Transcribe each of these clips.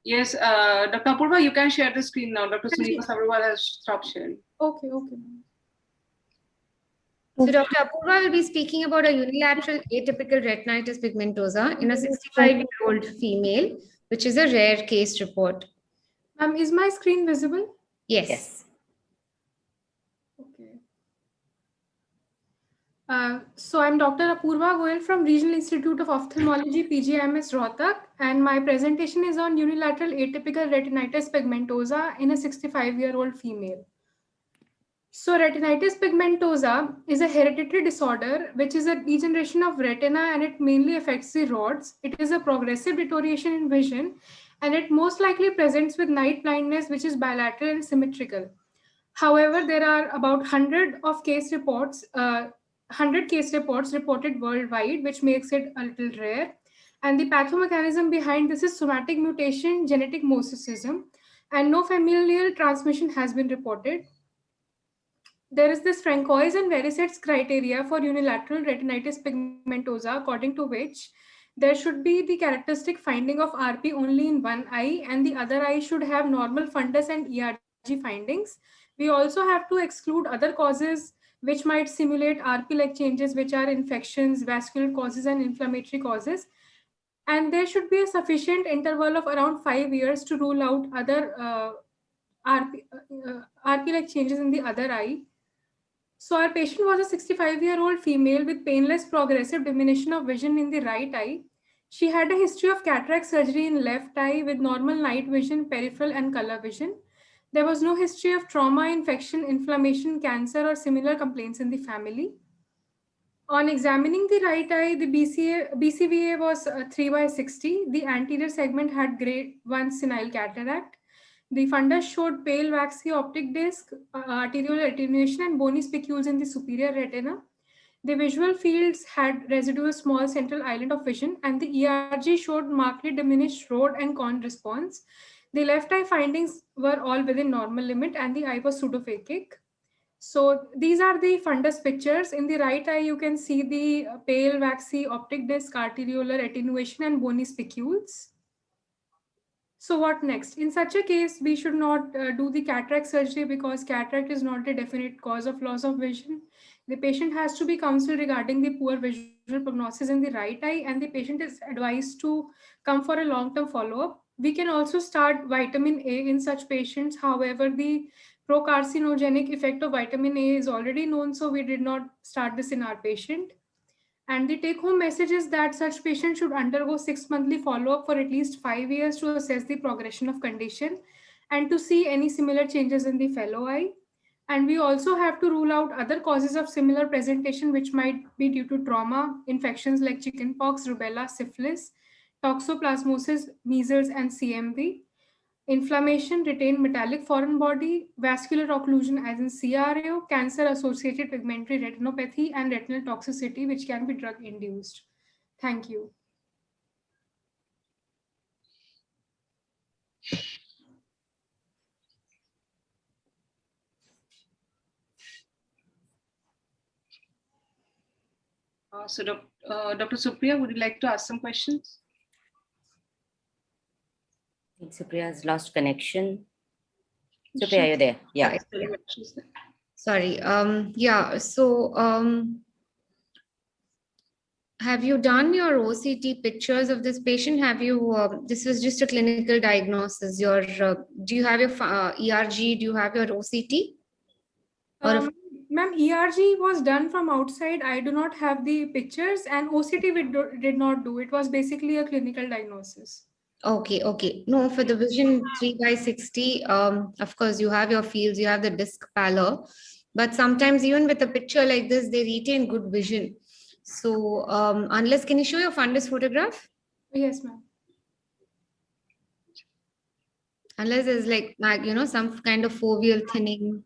Yes, Dr. Apurva, you can share the screen now. Dr. Sunita Sabharwal has stopped sharing. Okay. So Dr. Apurva will be speaking about a unilateral atypical retinitis pigmentosa in a 65-year-old female, which is a rare case report. Ma'am, is my screen visible? Yes. Okay. So I'm Dr. Apurva Goyal from Regional Institute of Ophthalmology, PGIMS, Rohtak, and my presentation is on unilateral atypical retinitis pigmentosa in a 65-year-old female. So retinitis pigmentosa is a hereditary disorder which is a degeneration of retina, and it mainly affects the rods. It is a progressive deterioration in vision, and it most likely presents with night blindness, which is bilateral and symmetrical. However, there are about 100 case reports reported worldwide, which makes it a little rare. And the pathomechanism behind this is somatic mutation, genetic mosaicism, and no familial transmission has been reported. There is this Francois and Verisets criteria for unilateral retinitis pigmentosa, according to which there should be the characteristic finding of RP only in one eye, and the other eye should have normal fundus and ERG findings. We also have to exclude other causes which might simulate RP-like changes, which are infections, vascular causes, and inflammatory causes. And there should be a sufficient interval of around 5 years to rule out other RP-like changes in the other eye. So our patient was a 65-year-old female with painless progressive diminution of vision in the right eye. She had a history of cataract surgery in left eye with normal night vision, peripheral and color vision. There was no history of trauma, infection, inflammation, cancer or similar complaints in the family. On examining the right eye, the BCVA was 3/60. The anterior segment had grade 1 senile cataract. The fundus showed pale waxy optic disc, arterial attenuation, and bony spicules in the superior retina. The visual fields had residual small central island of vision, and the ERG showed markedly diminished rod and cone response. The left eye findings were all within normal limit, and the eye was pseudophakic. So these are the fundus pictures. In the right eye, you can see the pale waxy optic disc, arteriolar attenuation, and bony spicules. So what next? In such a case, we should not do the cataract surgery because cataract is not a definite cause of loss of vision. The patient has to be counseled regarding the poor visual prognosis in the right eye, and the patient is advised to come for a long-term follow-up. We can also start vitamin A in such patients. However, the procarcinogenic effect of vitamin A is already known, so we did not start this in our patient. And the take-home message is that such patients should undergo 6-monthly follow-up for at least 5 years to assess the progression of condition and to see any similar changes in the fellow eye. And we also have to rule out other causes of similar presentation, which might be due to trauma, infections like chickenpox, rubella, syphilis, toxoplasmosis, measles, and CMV. Inflammation, retained metallic foreign body, vascular occlusion as in CRO, cancer-associated pigmentary retinopathy, and retinal toxicity, which can be drug-induced. Thank you. So, Dr. Supriya, would you like to ask some questions? I think Supriya has lost connection. Supriya, are you there? Yeah. Sorry. Yeah. So, have you done your OCT pictures of this patient? Have you? This was just a clinical diagnosis. Your do you have your ERG? Do you have your OCT? Ma'am, ERG was done from outside. I do not have the pictures, and OCT we did not do. It was basically a clinical diagnosis. Okay. No, for the vision 3/60, of course, you have your fields, you have the disc pallor, but sometimes even with a picture like this, they retain good vision. So, unless, can you show your fundus photograph? Yes, ma'am. Unless there's like, some kind of foveal thinning.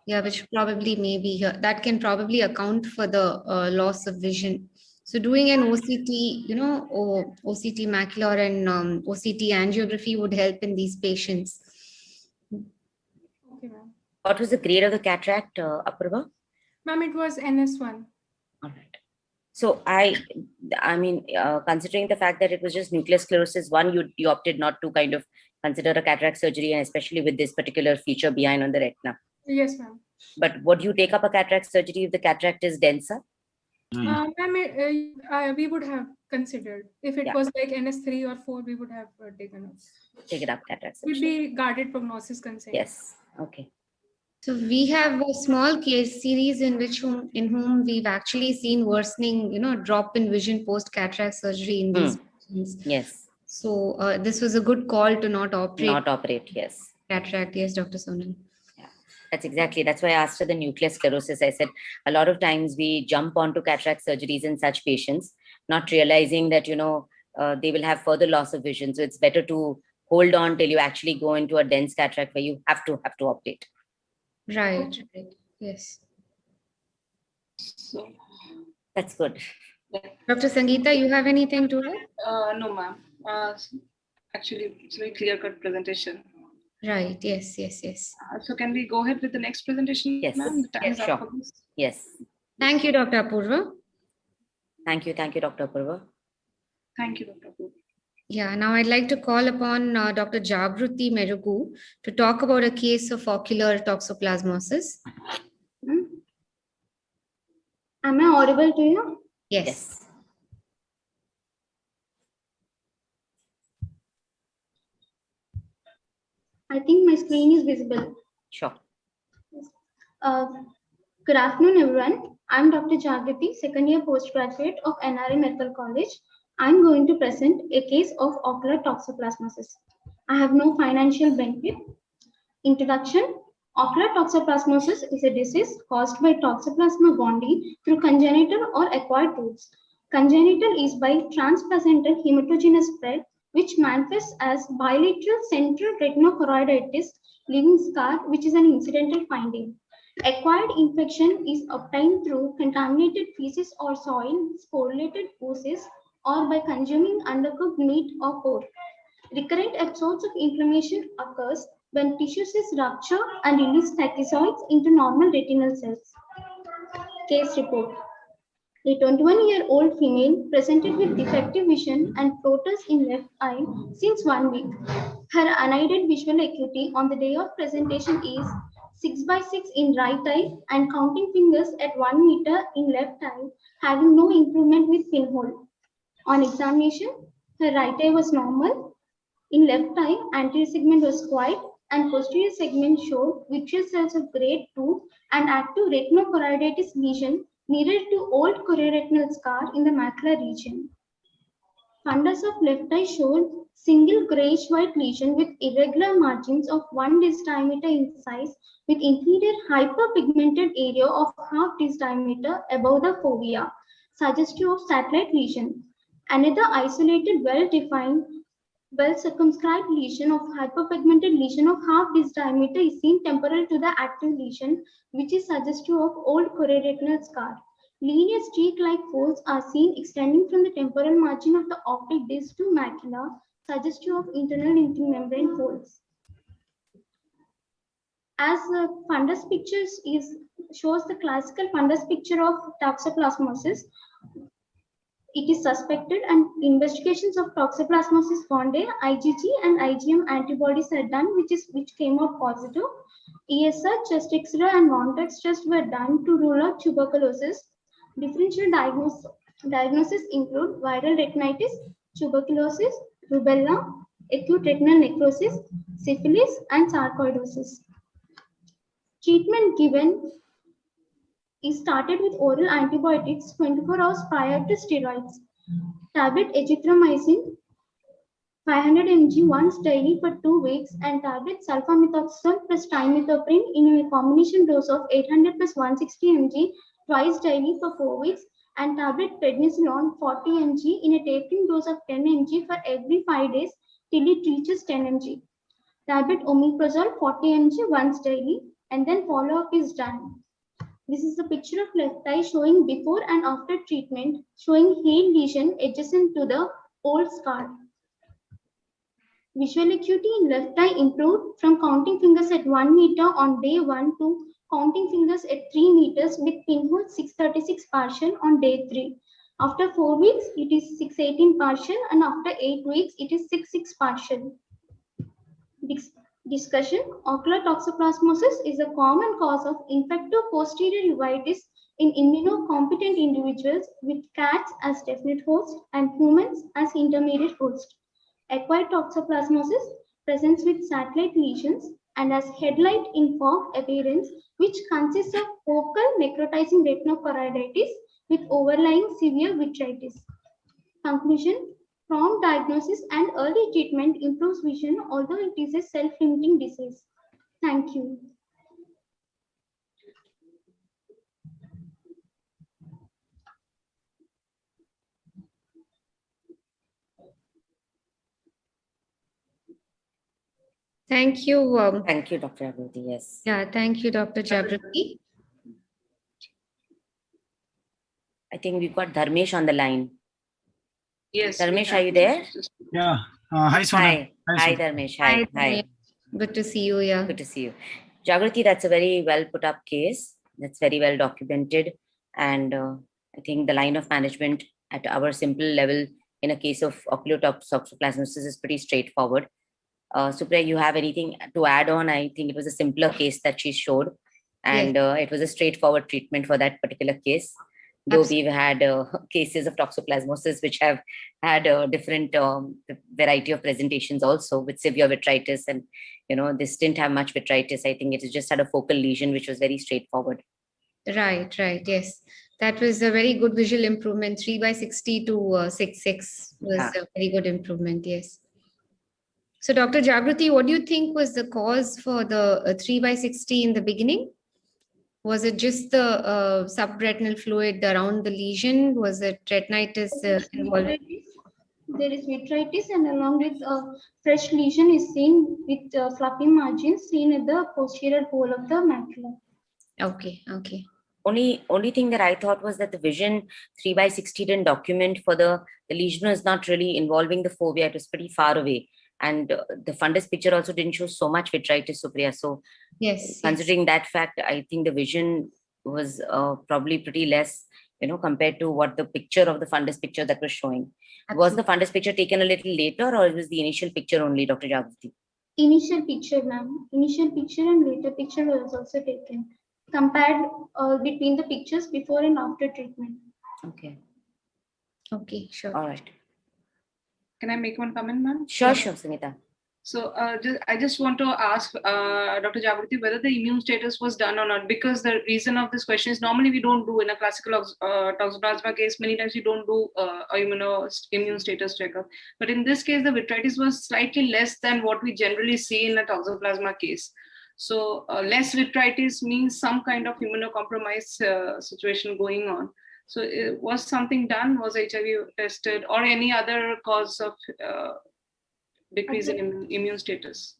Yeah, which probably may be here. That can probably account for the loss of vision. So doing an OCT, OCT macular and OCT angiography would help in these patients. Okay, ma'am. What was the grade of the cataract, Apurva? Ma'am, it was NS1. All right. So I mean, considering the fact that it was just nuclear sclerosis, you opted not to kind of consider a cataract surgery, and especially with this particular feature behind on the retina. Yes, ma'am. But would you take up a cataract surgery if the cataract is denser? Ma'am, we would have considered if it Yeah. was like NS3 or 4, we would have taken up. Take it up cataract Would surgery. be guarded prognosis concern. Yes. Okay. So we have a small case series in whom we've actually seen worsening, drop in vision post cataract surgery in these patients. Yes. So this was a good call to not operate Not operate. Yes. cataract. Yes, Dr. Sonal. That's why I asked her the nuclear sclerosis. I said a lot of times we jump onto cataract surgeries in such patients, not realizing that, they will have further loss of vision. So it's better to hold on till you actually go into a dense cataract where you have to operate. Right. Yes. So, That's good. Dr. Sangeeta, you have anything to add? no, ma'am. Actually, it's a very clear-cut presentation. Right. Yes. So can we go ahead with the next presentation, Yes. ma'am? The time Yes, is up sure. for this. Yes. Thank you, Dr. Apurva. Thank you, Dr. Apurva. Thank you, Dr. Apurva. Yeah, now I'd like to call upon Dr. Jagruti Merugu to talk about a case of ocular toxoplasmosis. Am I audible to you? Yes. I think my screen is visible. Sure. Good afternoon, everyone. I'm Dr. Jagruti, second year postgraduate of NRA Medical College. I'm going to present a case of ocular toxoplasmosis. I have no financial benefit. Introduction. Ocular toxoplasmosis is a disease caused by Toxoplasma gondii through congenital or acquired routes. Congenital is by transplacental hematogenous spread, which manifests as bilateral central retinochoroiditis, leaving scar, which is an incidental finding. Acquired infection is obtained through contaminated feces or soil, sporulated oozes, or by consuming undercooked meat or pork. Recurrent episodes of inflammation occurs when tissue cells rupture and release tachyzoids into normal retinal cells. Case report. A 21-year-old female presented with defective vision and floaters in left eye since 1 week. Her unaided visual acuity on the day of presentation is 6/6 in right eye and counting fingers at 1 meter in left eye, having no improvement with pinhole. On examination, her right eye was normal. In left eye, anterior segment was quiet and posterior segment showed vitreous cells of grade 2 and active retinochoroiditis lesion needed to old chorioretinal scar in the macular region. Fundus of left eye showed single grayish-white lesion with irregular margins of 1 disc diameter in size with inferior hyperpigmented area of half disc diameter above the fovea, suggestive of satellite lesion. Another isolated, well-defined, well-circumscribed lesion of hyperpigmented lesion of half disc diameter is seen temporal to the active lesion, which is suggestive of old chorioretinal scar. Linear streak-like folds are seen extending from the temporal margin of the optic disc to macula, suggestive of internal intramembrane folds. As the fundus pictures shows the classical fundus picture of toxoplasmosis, it is suspected and investigations of Toxoplasmosis gondii, IgG and IgM antibodies are done, which came out positive. ESR, chest X-ray and non-text test were done to rule out tuberculosis. Differential diagnosis include viral retinitis, tuberculosis, rubella, acute retinal necrosis, syphilis, and sarcoidosis. Treatment given is started with oral antibiotics 24 hours prior to steroids. Tablet azithromycin 500 mg once daily for 2 weeks and tablet sulfamethoxam plus trimethoprim in a combination dose of 800 plus 160 mg twice daily for 4 weeks and tablet prednisolone 40 mg in a tapering dose of 10 mg for every 5 days till it reaches 10 mg. Tablet omeprazole 40 mg once daily and then follow-up is done. This is the picture of left eye showing before and after treatment, showing hail lesion adjacent to the old scar. Visual acuity in left eye improved from counting fingers at 1 meter on day 1 to counting fingers at 3 meters with pinhole 636 partial on day 3. After 4 weeks, it is 6-18 partial, and after 8 weeks, it is 6-6 partial. Discussion. Ocular toxoplasmosis is a common cause of infective posterior uveitis in immunocompetent individuals with cats as definite host and humans as intermediate host. Acquired toxoplasmosis presents with satellite lesions and has headlight in fog appearance, which consists of focal necrotizing retinochoroiditis with overlying severe vitritis. Conclusion. Prompt diagnosis and early treatment improves vision, although it is a self-limiting disease. Thank you. Thank you. Thank you, Dr. Jagrati. Yes. Yeah, thank you, Dr. Jagrati. I think we've got Dharmesh on the line. Yes. we Dharmesh, have are you there? Yeah. Hi, Sona. Hi. Hi, Sona. Dharmesh. Hi. Hi. Good to see you. Yeah. Good to see you. Jagrati, that's a very well put up case. That's very well documented. And I think the line of management at our simple level in a case of ocular toxoplasmosis is pretty straightforward. Supriya, you have anything to add on? I think it was a simpler case that she showed. And it was a straightforward treatment for that particular case. Though we've had cases of toxoplasmosis which have had a different variety of presentations also with severe vitritis, and this didn't have much vitritis. I think it just had a focal lesion which was very straightforward. Right. Yes. That was a very good visual improvement. 3/60 to 6/6 was a very good improvement. Yes. So, Dr. Jagrati, what do you think was the cause for the 3/60 in the beginning? Was it just the subretinal fluid around the lesion? Was it retinitis involved? There is vitritis, and along with fresh lesion is seen with fluffy margins seen at the posterior pole of the macula. Okay. Only thing that I thought was that the vision 3/60 didn't document for the lesion was not really involving the fovea. It was pretty far away. And the fundus picture also didn't show so much vitritis, Supriya. So yes, considering that fact, I think the vision was probably pretty less, compared to what the picture of the fundus picture that was showing. Absolutely. Was the fundus picture taken a little later, or it was the initial picture only, Dr. Jagrati? Initial picture, ma'am. Initial picture and later picture was also taken. Compared between the pictures before and after treatment. Okay, sure. All right. Can I make one comment, ma'am? Sure, Sunita. So I just want to ask Dr. Jagrati whether the immune status was done or not, because the reason of this question is normally we don't do in a classical toxoplasma case, many times we don't do immune status checkup. But in this case, the vitritis was slightly less than what we generally see in a toxoplasma case. So less vitritis means some kind of immunocompromised situation going on. So was something done? Was HIV tested or any other cause of decrease in immune status?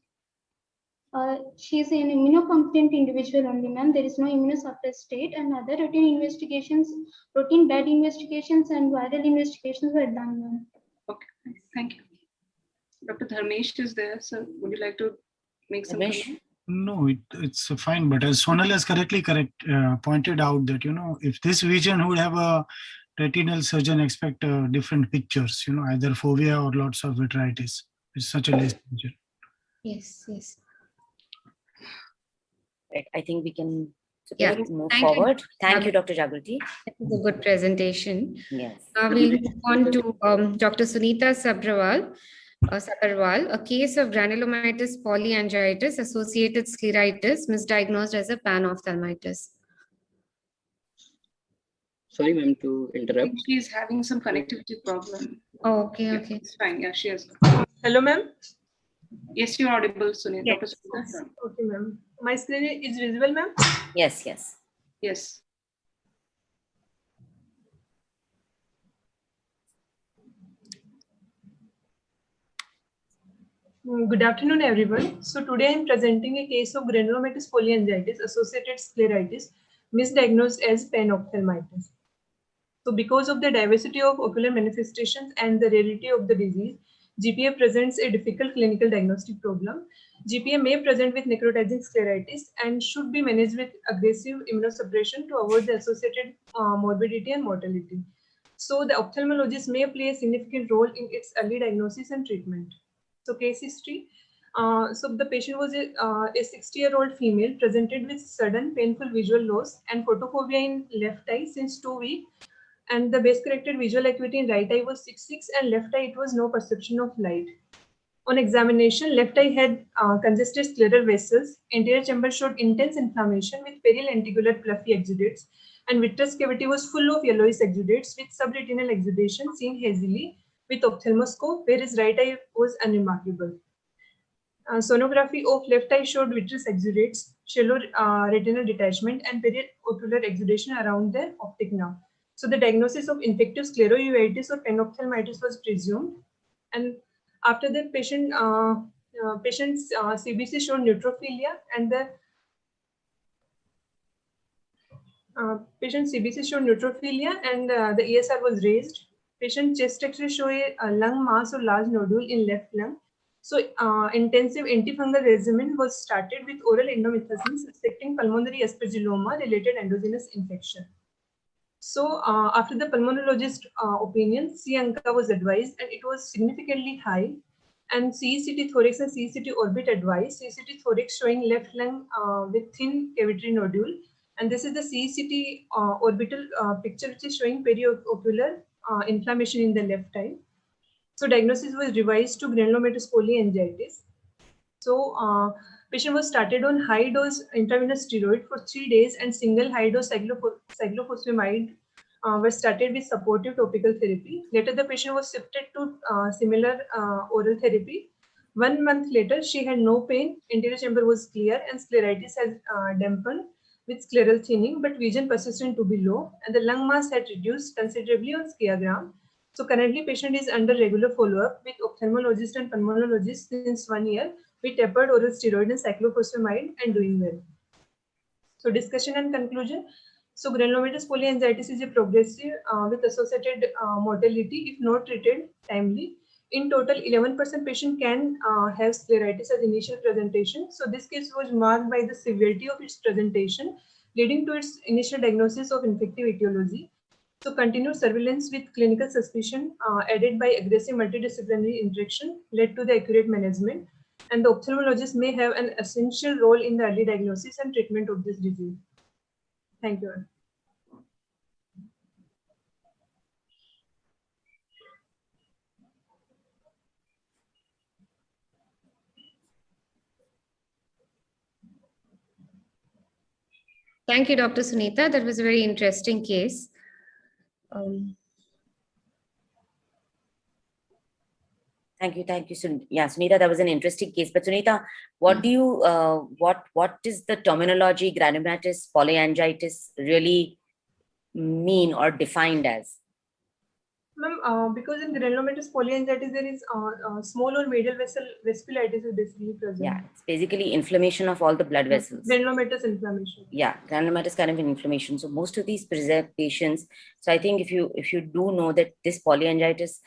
She is an immunocompetent individual only, ma'am. There is no immunosuppressed state, and other routine bed investigations and viral investigations were done, ma'am. Okay, thank you. Dr. Dharmesh is there, so would you like to make some comment? No, it's fine. But as Sonal has correctly pointed out that, if this vision would have a retinal surgeon expect different pictures, either fovea or lots of vitritis. It's such a less vision. Yes. Right. I think we can move Thank forward. You. Thank you, Dr. Jagrati. That was a good presentation. Yes. We'll move on to Dr. Sunita Sabharwal, a case of granulomatous polyangiitis associated scleritis misdiagnosed as a panophthalmitis. Sorry, ma'am, to interrupt. She's having some connectivity problem. Oh, okay. It's fine. Yeah, she has. Hello, ma'am. Yes, you're audible, Sunita. Yes. Okay, ma'am. My screen is visible, ma'am? Yes. Yes. Good afternoon, everyone. So today I'm presenting a case of granulomatous polyangiitis associated scleritis misdiagnosed as panophthalmitis. So because of the diversity of ocular manifestations and the rarity of the disease, GPA presents a difficult clinical diagnostic problem. GPA may present with necrotizing scleritis and should be managed with aggressive immunosuppression to avoid the associated morbidity and mortality. So the ophthalmologist may play a significant role in its early diagnosis and treatment. So case history. So the patient was a 60-year-old female presented with sudden painful visual loss and photophobia in left eye since 2 weeks. And the base corrected visual acuity in right eye was 6.6 and left eye it was no perception of light. On examination, left eye had congested scleral vessels. Anterior chamber showed intense inflammation with perilenticular fluffy exudates, and vitreous cavity was full of yellowish exudates with subretinal exudation seen hazily with ophthalmoscope, whereas right eye was unremarkable. Sonography of left eye showed vitreous exudates, shallow retinal detachment, and periocular exudation around the optic nerve. So the diagnosis of infective sclerouveitis or panophthalmitis was presumed, and after that patient's CBC showed neutrophilia, and the patient CBC showed neutrophilia, and the ESR was raised. Patient chest X-ray showed a lung mass or large nodule in left lung. So intensive antifungal regimen was started with oral indomethacin suspecting pulmonary aspergilloma related endogenous infection. So after the pulmonologist opinion, C-ANCA was advised and it was significantly high, and CECT thorax and CECT orbit advised. CECT thorax showing left lung with thin cavitary nodule, and this is the CECT orbital picture which is showing periocular inflammation in the left eye. So diagnosis was revised to granulomatous polyangiitis. So patient was started on high dose intravenous steroid for 3 days, and single high dose cyclophosphamide was started with supportive topical therapy. Later the patient was shifted to similar oral therapy. 1 month later she had no pain, anterior chamber was clear, and scleritis has dampened with scleral thinning, but vision persisted to be low, and the lung mass had reduced considerably on sciagram. So currently patient is under regular follow-up with ophthalmologist and pulmonologist since 1 year with tapered oral steroid and cyclophosphamide and doing well. So discussion and conclusion. So granulomatous polyangiitis is a progressive with associated mortality if not treated timely. In total, 11% patient can have scleritis as initial presentation. So this case was marked by the severity of its presentation, leading to its initial diagnosis of infective etiology. So continued surveillance with clinical suspicion added by aggressive multidisciplinary interaction led to the accurate management, and the ophthalmologist may have an essential role in the early diagnosis and treatment of this disease. Thank you. Thank you, Dr. Sunita. That was a very interesting case. Thank you. Yeah, Sunita, that was an interesting case. But Sunita, what do you, what is the terminology granulomatous polyangiitis really mean or defined as? Ma'am, because in granulomatous polyangiitis there is small or medial vessel vasculitis is basically present. Yeah, it's basically inflammation of all the blood vessels. Granulomatous inflammation. Yeah, granulomatous kind of an inflammation. So most of these present patients. So I think if you do know that this polyangiitis,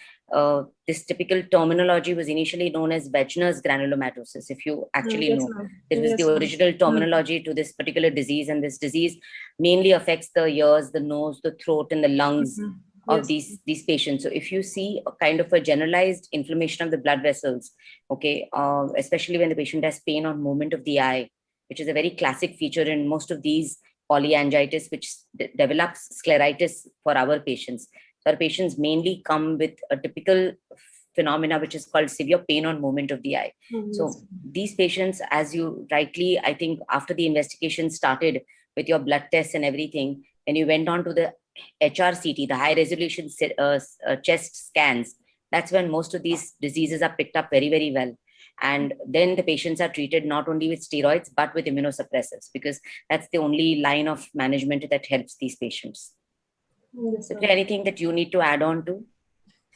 this typical terminology was initially known as Wegener's granulomatosis. If you actually Yes, know, ma'am. it was Yes, the ma'am. original terminology to this particular disease, and this disease mainly affects the ears, the nose, the throat, and the lungs of Yes. these patients. So if you see a kind of a generalized inflammation of the blood vessels, okay, especially when the patient has pain on movement of the eye, which is a very classic feature in most of these polyangiitis, which develops scleritis for our patients. So our patients mainly come with a typical phenomena which is called severe pain on movement of the eye. So these patients, as you rightly, I think after the investigation started with your blood tests and everything, when you went on to the HRCT, the high resolution chest scans, that's when most of these diseases are picked up very, very well. And then the patients are treated not only with steroids, but with immunosuppressants, because that's the only line of management that helps these patients. Yes, Is there anything that you need to add on to?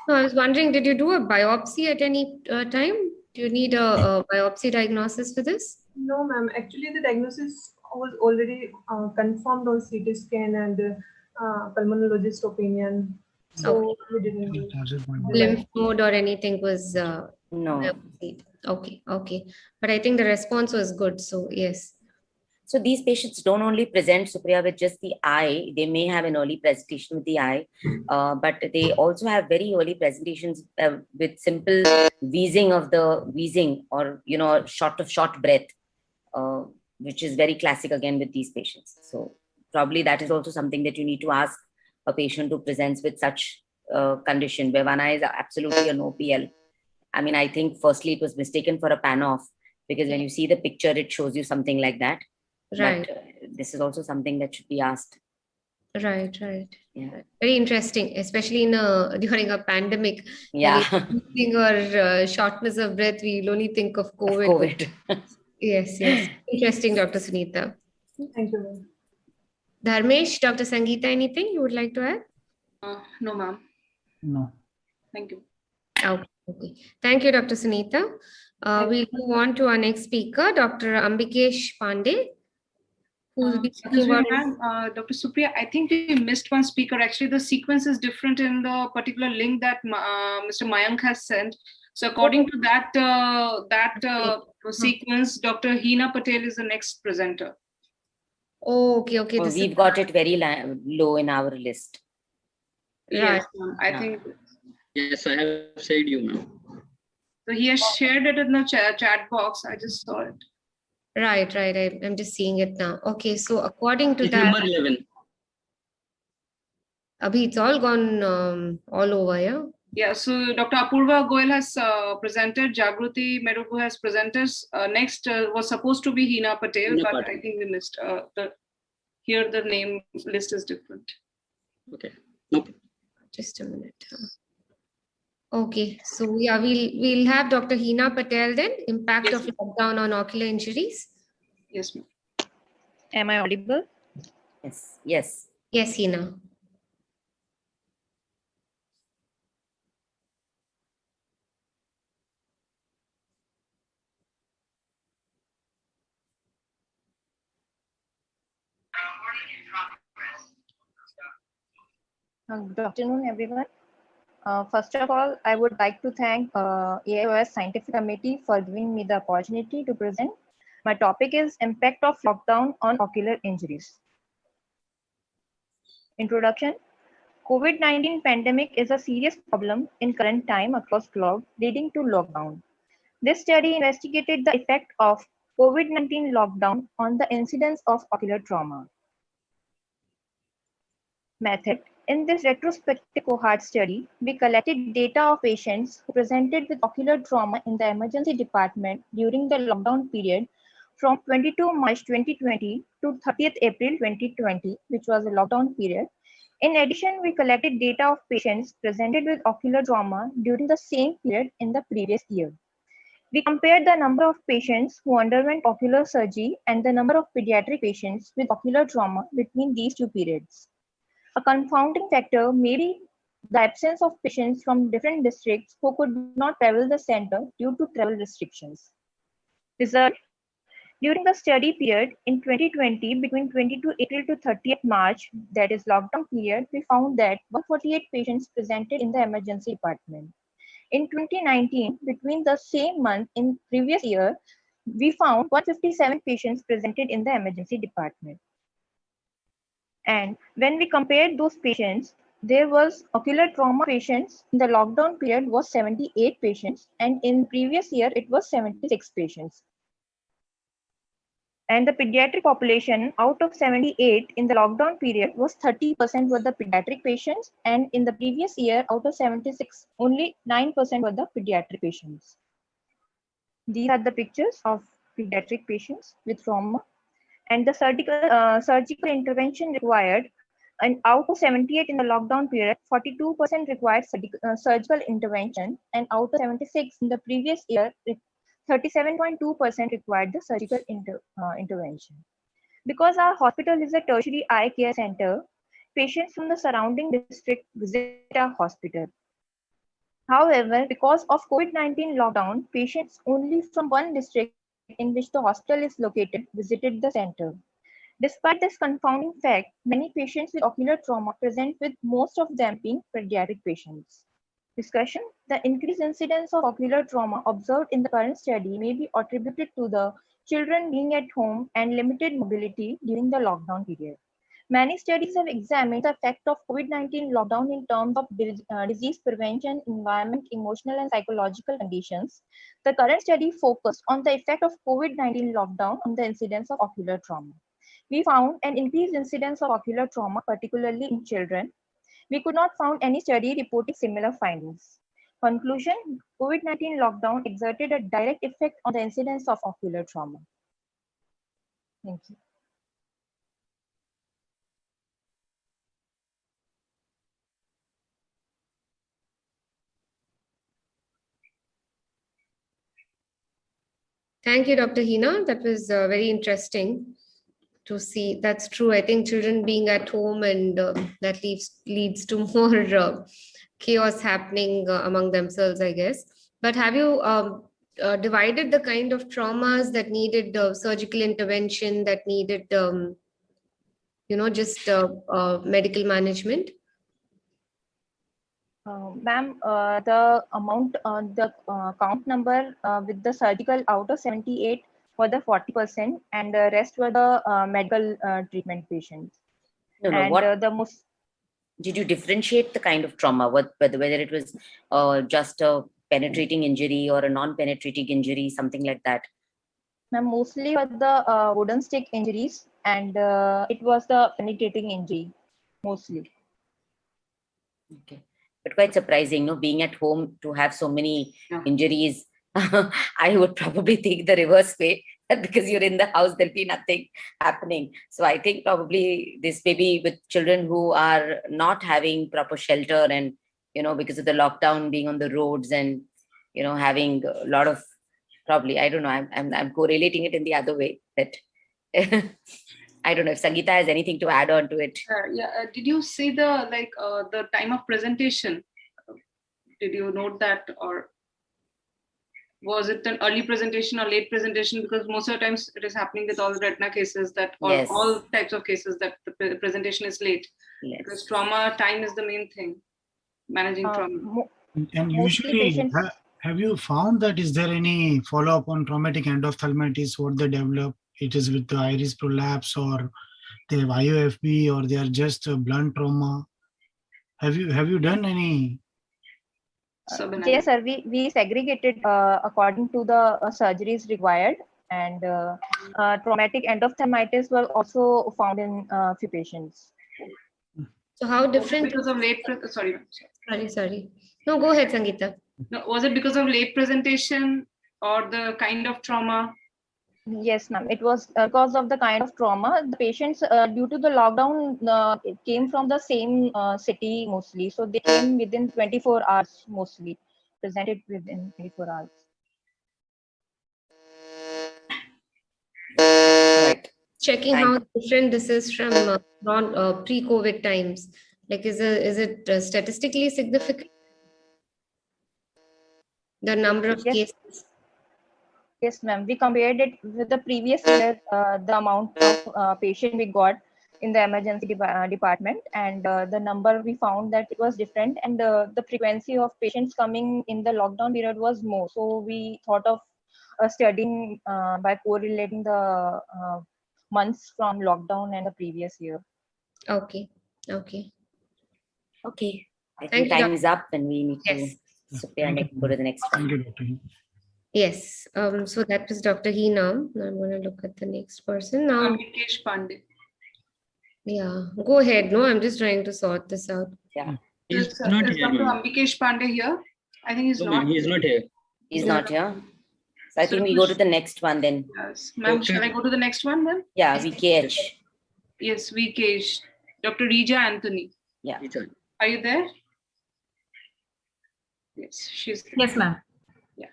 No, I was wondering, did you do a biopsy at any time? Do you need a biopsy diagnosis for this? No, ma'am. Actually, the diagnosis was already confirmed on CT scan and pulmonologist opinion. So we didn't do Lymph node or anything was No. biopsied. Okay. But I think the response was good. So yes. So these patients don't only present, Supriya, with just the eye. They may have an early presentation with the eye, but they also have very early presentations with simple wheezing or, short breath, which is very classic again with these patients. So probably that is also something that you need to ask a patient who presents with such condition, where one eye is absolutely an OPL. I mean, I think firstly it was mistaken for a PANOF, because when you see the picture, it shows you something like that. Right. But this is also something that should be asked. Right, right. Yeah. Very interesting, especially during a pandemic. Yeah. Wheezing or shortness of breath, we'll only think of COVID. COVID. Yes, yes. Interesting, Dr. Sunita. Thank you, ma'am. Dharmesh, Dr. Sangeeta, anything you would like to add? No, ma'am. No. Thank you. Okay, okay. Thank you, Dr. Sunita. We'll move on to our next speaker, Dr. Ambikesh Pandey, who will be talking Excuse me, about. ma'am, Dr. Supriya, I think we missed one speaker. Actually, the sequence is different in the particular link that Mr. Mayank has sent. So according to that sequence, Dr. Hina Patel is the next presenter. Oh, okay, okay. Oh, we've got it very low in our list. Yes, ma'am, I think. Yes, I have said you, ma'am. So he has shared it in the chat box. I just saw it. Right, right. I'm just seeing it now. Okay, so according to It's that, number 11. Abhi, it's all gone all over, yeah? Yeah, so Dr. Apurva Goyal has presented, Jagruti Merugu has presented. Next was supposed to be Hina Patel, Hina but Patel. I think we missed. Here the name list is different. Okay. Nope. Just a minute. Okay, so yeah, we'll have Dr. Hina Patel then, impact of lockdown on ocular injuries. Yes, ma'am. Am I audible? Yes. Yes. Yes, Hina. Good afternoon, everyone. First of all, I would like to thank AIOS Scientific Committee for giving me the opportunity to present. My topic is impact of lockdown on ocular injuries. Introduction. COVID-19 pandemic is a serious problem in current time across globe, leading to lockdown. This study investigated the effect of COVID-19 lockdown on the incidence of ocular trauma. Method. In this retrospective cohort study, we collected data of patients who presented with ocular trauma in the emergency department during the lockdown period from 22 March 2020 to 30th April 2020, which was a lockdown period. In addition, we collected data of patients presented with ocular trauma during the same period in the previous year. We compared the number of patients who underwent ocular surgery and the number of pediatric patients with ocular trauma between these two periods. A confounding factor may be the absence of patients from different districts who could not travel the center due to travel restrictions. Result. During the study period in 2020, between 22 April to 30th March, that is lockdown period, we found that 148 patients presented in the emergency department. In 2019, between the same month in previous year, we found 157 patients presented in the emergency department. And when we compared those patients, there was ocular trauma patients in the lockdown period was 78 patients, and in previous year it was 76 patients. And the pediatric population out of 78 in the lockdown period was 30% were the pediatric patients, and in the previous year out of 76, only 9% were the pediatric patients. These are the pictures of pediatric patients with trauma. And the surgical intervention required, and out of 78 in the lockdown period, 42% required surgical intervention, and out of 76 in the previous year, 37.2% required the surgical intervention. Because our hospital is a tertiary eye care center, patients from the surrounding district visit our hospital. However, because of COVID-19 lockdown, patients only from one district in which the hospital is located visited the center. Despite this confounding fact, many patients with ocular trauma present, with most of them being pediatric patients. Discussion. The increased incidence of ocular trauma observed in the current study may be attributed to the children being at home, and limited mobility during the lockdown period. Many studies have examined the effect of COVID-19 lockdown in terms of disease prevention, environment, emotional and psychological conditions. The current study focused on the effect of COVID-19 lockdown on the incidence of ocular trauma. We found an increased incidence of ocular trauma, particularly in children. We could not find any study reporting similar findings. Conclusion: COVID-19 lockdown exerted a direct effect on the incidence of ocular trauma. Thank you. Thank you, Dr. Hina. That was very interesting to see. That's true. I think children being at home and that leads to more chaos happening among themselves, I guess. But have you divided the kind of traumas that needed surgical intervention, that needed, just medical management? Ma'am, the amount, the count number with the surgical out of 78 were the 40%, and the rest were the medical treatment patients. No, And what the most did you differentiate the kind of trauma, whether it was just a penetrating injury or a non-penetrating injury, something like that? ma'am, mostly were the wooden stick injuries, and it was the penetrating injury mostly. Okay. But quite surprising, no, being at home to have so many Yeah. injuries. I would probably think the reverse way, that because you're in the house, there'll be nothing happening. So I think probably this may be with children who are not having proper shelter, and because of the lockdown, being on the roads, and having a lot of, probably, I don't know, I'm correlating it in the other way, that I don't know if Sangeeta has anything to add on to it. Did you see the time of presentation? Did you note that, or was it an early presentation or late presentation? Because most of the times it is happening with all the retina cases, that or Yes. all types of cases, that the presentation is late. Yes. Because trauma time is the main thing, managing trauma. And Mostly usually, patients- have you found that is there any follow-up on traumatic endophthalmitis, what they develop? It is with the iris prolapse, or they have IOFB, or they are just a blunt trauma? Have you done any? Yes, sir. We segregated according to the surgeries required, and traumatic endophthalmitis were also found in few patients. So how different? Because of late, Sorry. No, go ahead, Sangeeta. No, was it because of late presentation or the kind of trauma? Yes, ma'am. It was because of the kind of trauma. The patients, due to the lockdown, it came from the same city mostly. So they came within 24 hours mostly, presented within 24 hours. Right. Checking how different this is from pre-COVID times. Like, is it statistically significant? The number of Yes. cases. Yes, ma'am. We compared it with the previous year, the amount of patient we got in the emergency department, and the number we found that it was different, and the frequency of patients coming in the lockdown period was more. So we thought of studying by correlating the months from lockdown and the previous year. Okay. I Thank think you, time is up, and we need Yes. to go to the next one. Thank you, Dr. Hin. Yes. So that was Dr. Hina. I'm going to look at the next person now. Ambikesh Pandey. Yeah, go ahead. No, I'm just trying to sort this out. Yeah. He's Is not here, Dr. ma'am. Ambikesh Pandey here? I think he's No, not. ma'am, he is not here. He's Yeah. not here. So I So think we go to the next one then. Yes, ma'am. Shall I go to the next one then? Yeah, VKH. Yes, VKH. Dr. Rija Anthony. Yeah. He's on. Are you there? Yes, she's there. Yes, ma'am. Yeah.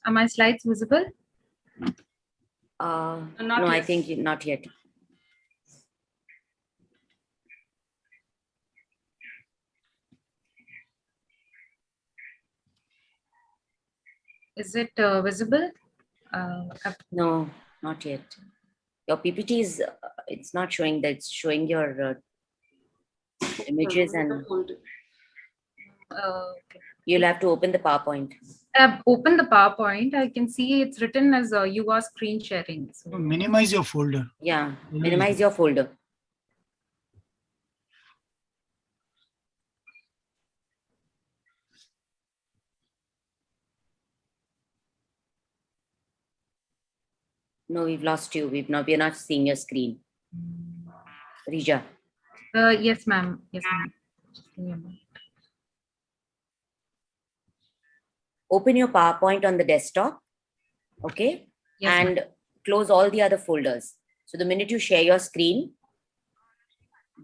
Are my slides visible? Not No, I yet. think not yet. Is it visible? No, not yet. Your PPT is, it's not showing that, it's showing your images, and Okay. you'll have to open the PowerPoint. I've opened the PowerPoint. I can see it's written as you are screen sharing. So Minimize your folder. Yeah, minimize your folder. No, we've lost you. We're not seeing your screen. Rija. yes, ma'am. Yes, ma'am. Just give me a moment. Open your PowerPoint on the desktop, okay? Yes, ma'am. And close all the other folders. So the minute you share your screen,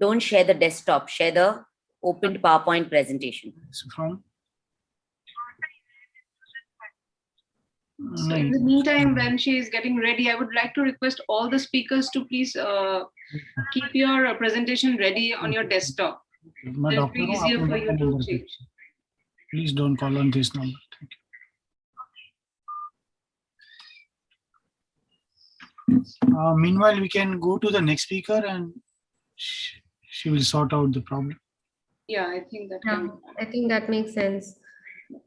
don't share the desktop, share the opened PowerPoint presentation. From So in the meantime, when she is getting ready, I would like to request all the speakers to please keep your presentation ready on your desktop. my It will doctor be easier for you to change. Please don't call on this number. Thank you. Meanwhile, we can go to the next speaker and she will sort out the problem. Yeah, I think that Yeah, can. I think that makes sense.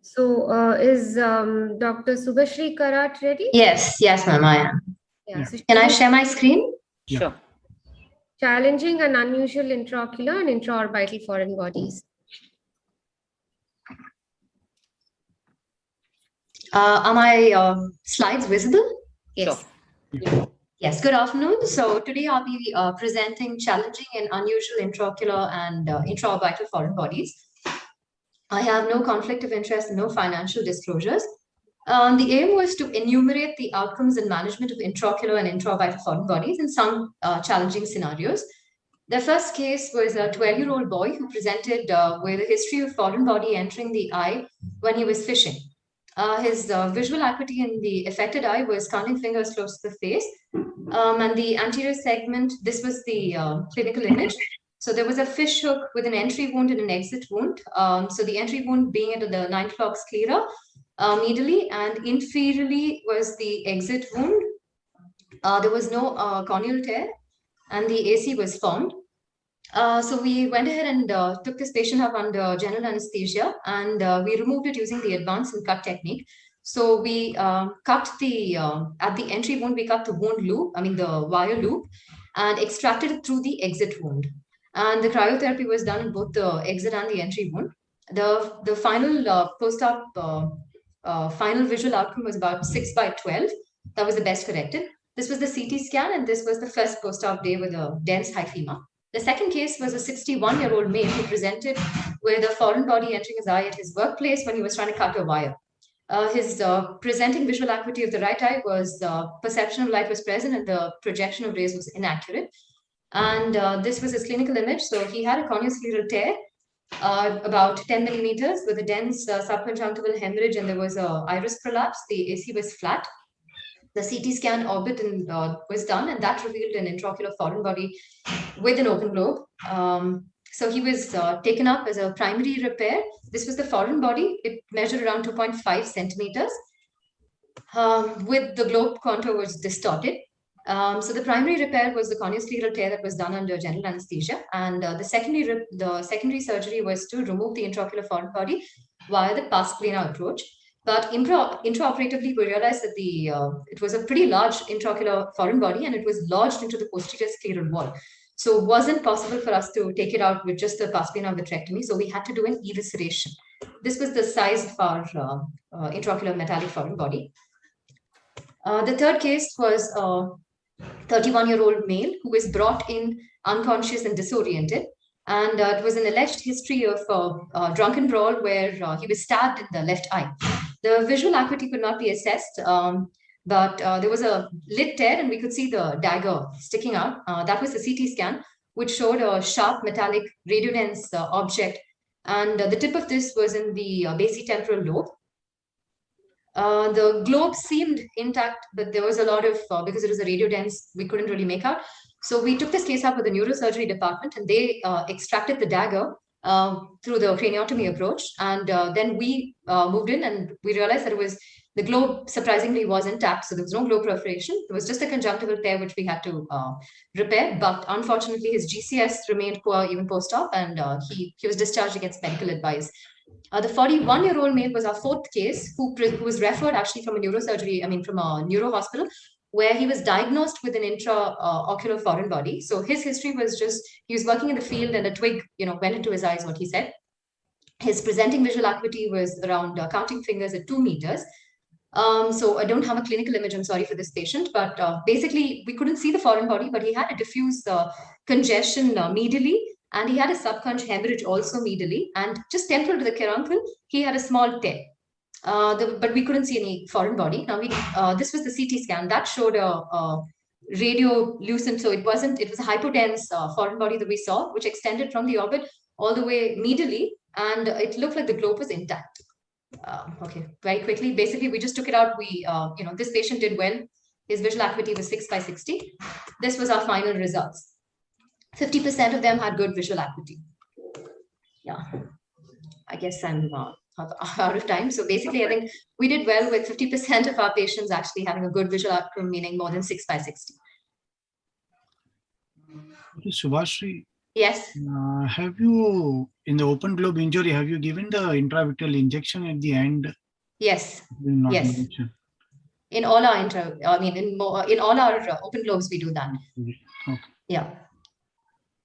So is Dr. Subhashri Karat ready? Yes, ma'am, I am. Yeah. So Can I she- share my screen? Yeah. Sure. Challenging and unusual intraocular and intraorbital foreign bodies. Are my slides visible? Yes. Yes, good afternoon. So today I'll be presenting challenging and unusual intraocular and intraorbital foreign bodies. I have no conflict of interest and no financial disclosures. The aim was to enumerate the outcomes and management of intraocular and intraorbital foreign bodies in some challenging scenarios. The first case was a 12-year-old boy who presented with a history of foreign body entering the eye when he was fishing. His visual acuity in the affected eye was counting fingers close to the face. And the anterior segment, this was the clinical image. So there was a fish hook with an entry wound and an exit wound. So the entry wound being into the 9 o'clock sclera medially, and inferiorly was the exit wound. There was no corneal tear, and the AC was formed. So we went ahead and took this patient up under general anesthesia, and we removed it using the advance and cut technique. So we cut the, at the entry wound, we cut the wound loop, the wire loop, and extracted it through the exit wound. And the cryotherapy was done in both the exit and the entry wound. The final post-op final visual outcome was about 6/12. That was the best corrected. This was the CT scan, and this was the first post-op day with a dense hyphema. The second case was a 61-year-old male who presented with a foreign body entering his eye at his workplace when he was trying to cut a wire. His presenting visual acuity of the right eye was perception of light was present and the projection of rays was inaccurate. And this was his clinical image. So he had a corneoscleral tear about 10 millimeters with a dense subconjunctival hemorrhage, and there was a iris prolapse. The AC was flat. The CT scan orbit was done, and that revealed an intraocular foreign body with an open globe. So he was taken up as a primary repair. This was the foreign body. It measured around 2.5 centimeters. With the globe contour was distorted. So the primary repair was the corneoscleral tear that was done under general anesthesia, and the secondary surgery was to remove the intraocular foreign body via the pars plana approach. But intraoperatively, we realized that it was a pretty large intraocular foreign body, and it was lodged into the posterior scleral wall. So it wasn't possible for us to take it out with just the pars plana vitrectomy. So we had to do an evisceration. This was the size of our intraocular metallic foreign body. The third case was a 31-year-old male who was brought in unconscious and disoriented. And it was an alleged history of drunken brawl where he was stabbed in the left eye. The visual acuity could not be assessed, but there was a lid tear and we could see the dagger sticking out. That was the CT scan, which showed a sharp metallic radiodense object. And the tip of this was in the basitemporal lobe. The globe seemed intact, but there was a lot of, because it was a radiodense, we couldn't really make out. So we took this case up with the neurosurgery department, and they extracted the dagger through the craniotomy approach. And then we moved in and we realized that it was The globe surprisingly was intact, so there was no globe perforation. There was just a conjunctival tear which we had to repair, but unfortunately his GCS remained poor even post-op, and he was discharged against medical advice. The 41-year-old male was our fourth case who was referred actually from a neurosurgery, from a neuro hospital, where he was diagnosed with an intraocular foreign body. So his history was just, he was working in the field and a twig, went into his eyes, what he said. His presenting visual acuity was around counting fingers at 2 meters. So I don't have a clinical image, I'm sorry for this patient, but basically we couldn't see the foreign body, but he had a diffuse congestion medially, and he had a subconch hemorrhage also medially, and just temporal to the caruncle, he had a small tear. But we couldn't see any foreign body. Now, this was the CT scan that showed a radio lucent, so it was a hypodense foreign body that we saw, which extended from the orbit all the way medially, and it looked like the globe was intact. Okay, very quickly, basically we just took it out. We, this patient did well. His visual acuity was 6/60. This was our final results. 50% of them had good visual acuity. Yeah, I guess I'm out of time. So basically, I think we did well with 50% of our patients actually having a good visual outcome, meaning more than 6/60. Subhashri, Yes. have you, in the open globe injury, have you given the intravitreal injection at the end? Yes. Not Yes. mentioned. In all our in all our open globes, we do that. Okay. Yeah.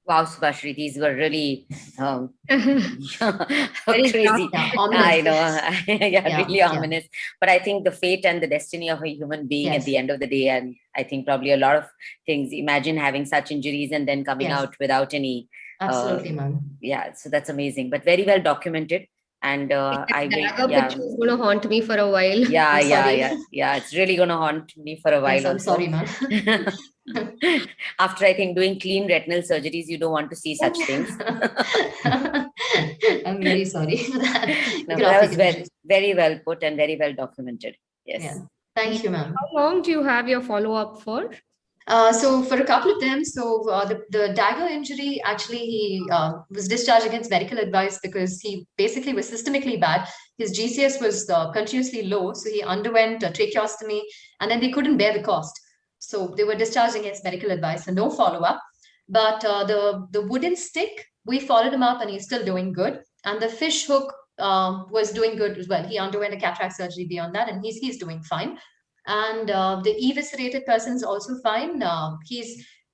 Wow, Subhashri, these were really Very crazy. Yeah, I know, Yeah, really yeah. ominous. But I think the fate and the destiny of a human being at Yes. the end of the day, and I think probably a lot of things. Imagine having such injuries and then coming Yes. out without any. Absolutely, ma'am. Yeah, so that's amazing, but very well documented. And I will. Dagger Yeah, picture is going to haunt me for a while. yeah, I'm yeah, sorry. yeah. It's really going to haunt me for a while. Yes, I'm also. sorry, ma'am. After I think doing clean retinal surgeries, you don't want to see such things. I'm very sorry for that. No, You can that all was take very, pictures. very well put and very well documented. Yes. Yeah. Thank you, ma'am. How long do you have your follow-up for? So for a couple of them, the dagger injury, actually he was discharged against medical advice because he basically was systemically bad. His GCS was continuously low, so he underwent a tracheostomy, and then they couldn't bear the cost. So they were discharged against medical advice, so no follow-up. But the wooden stick, we followed him up and he's still doing good. And the fish hook was doing good as well. He underwent a cataract surgery beyond that, and he's doing fine. And the eviscerated person is also fine.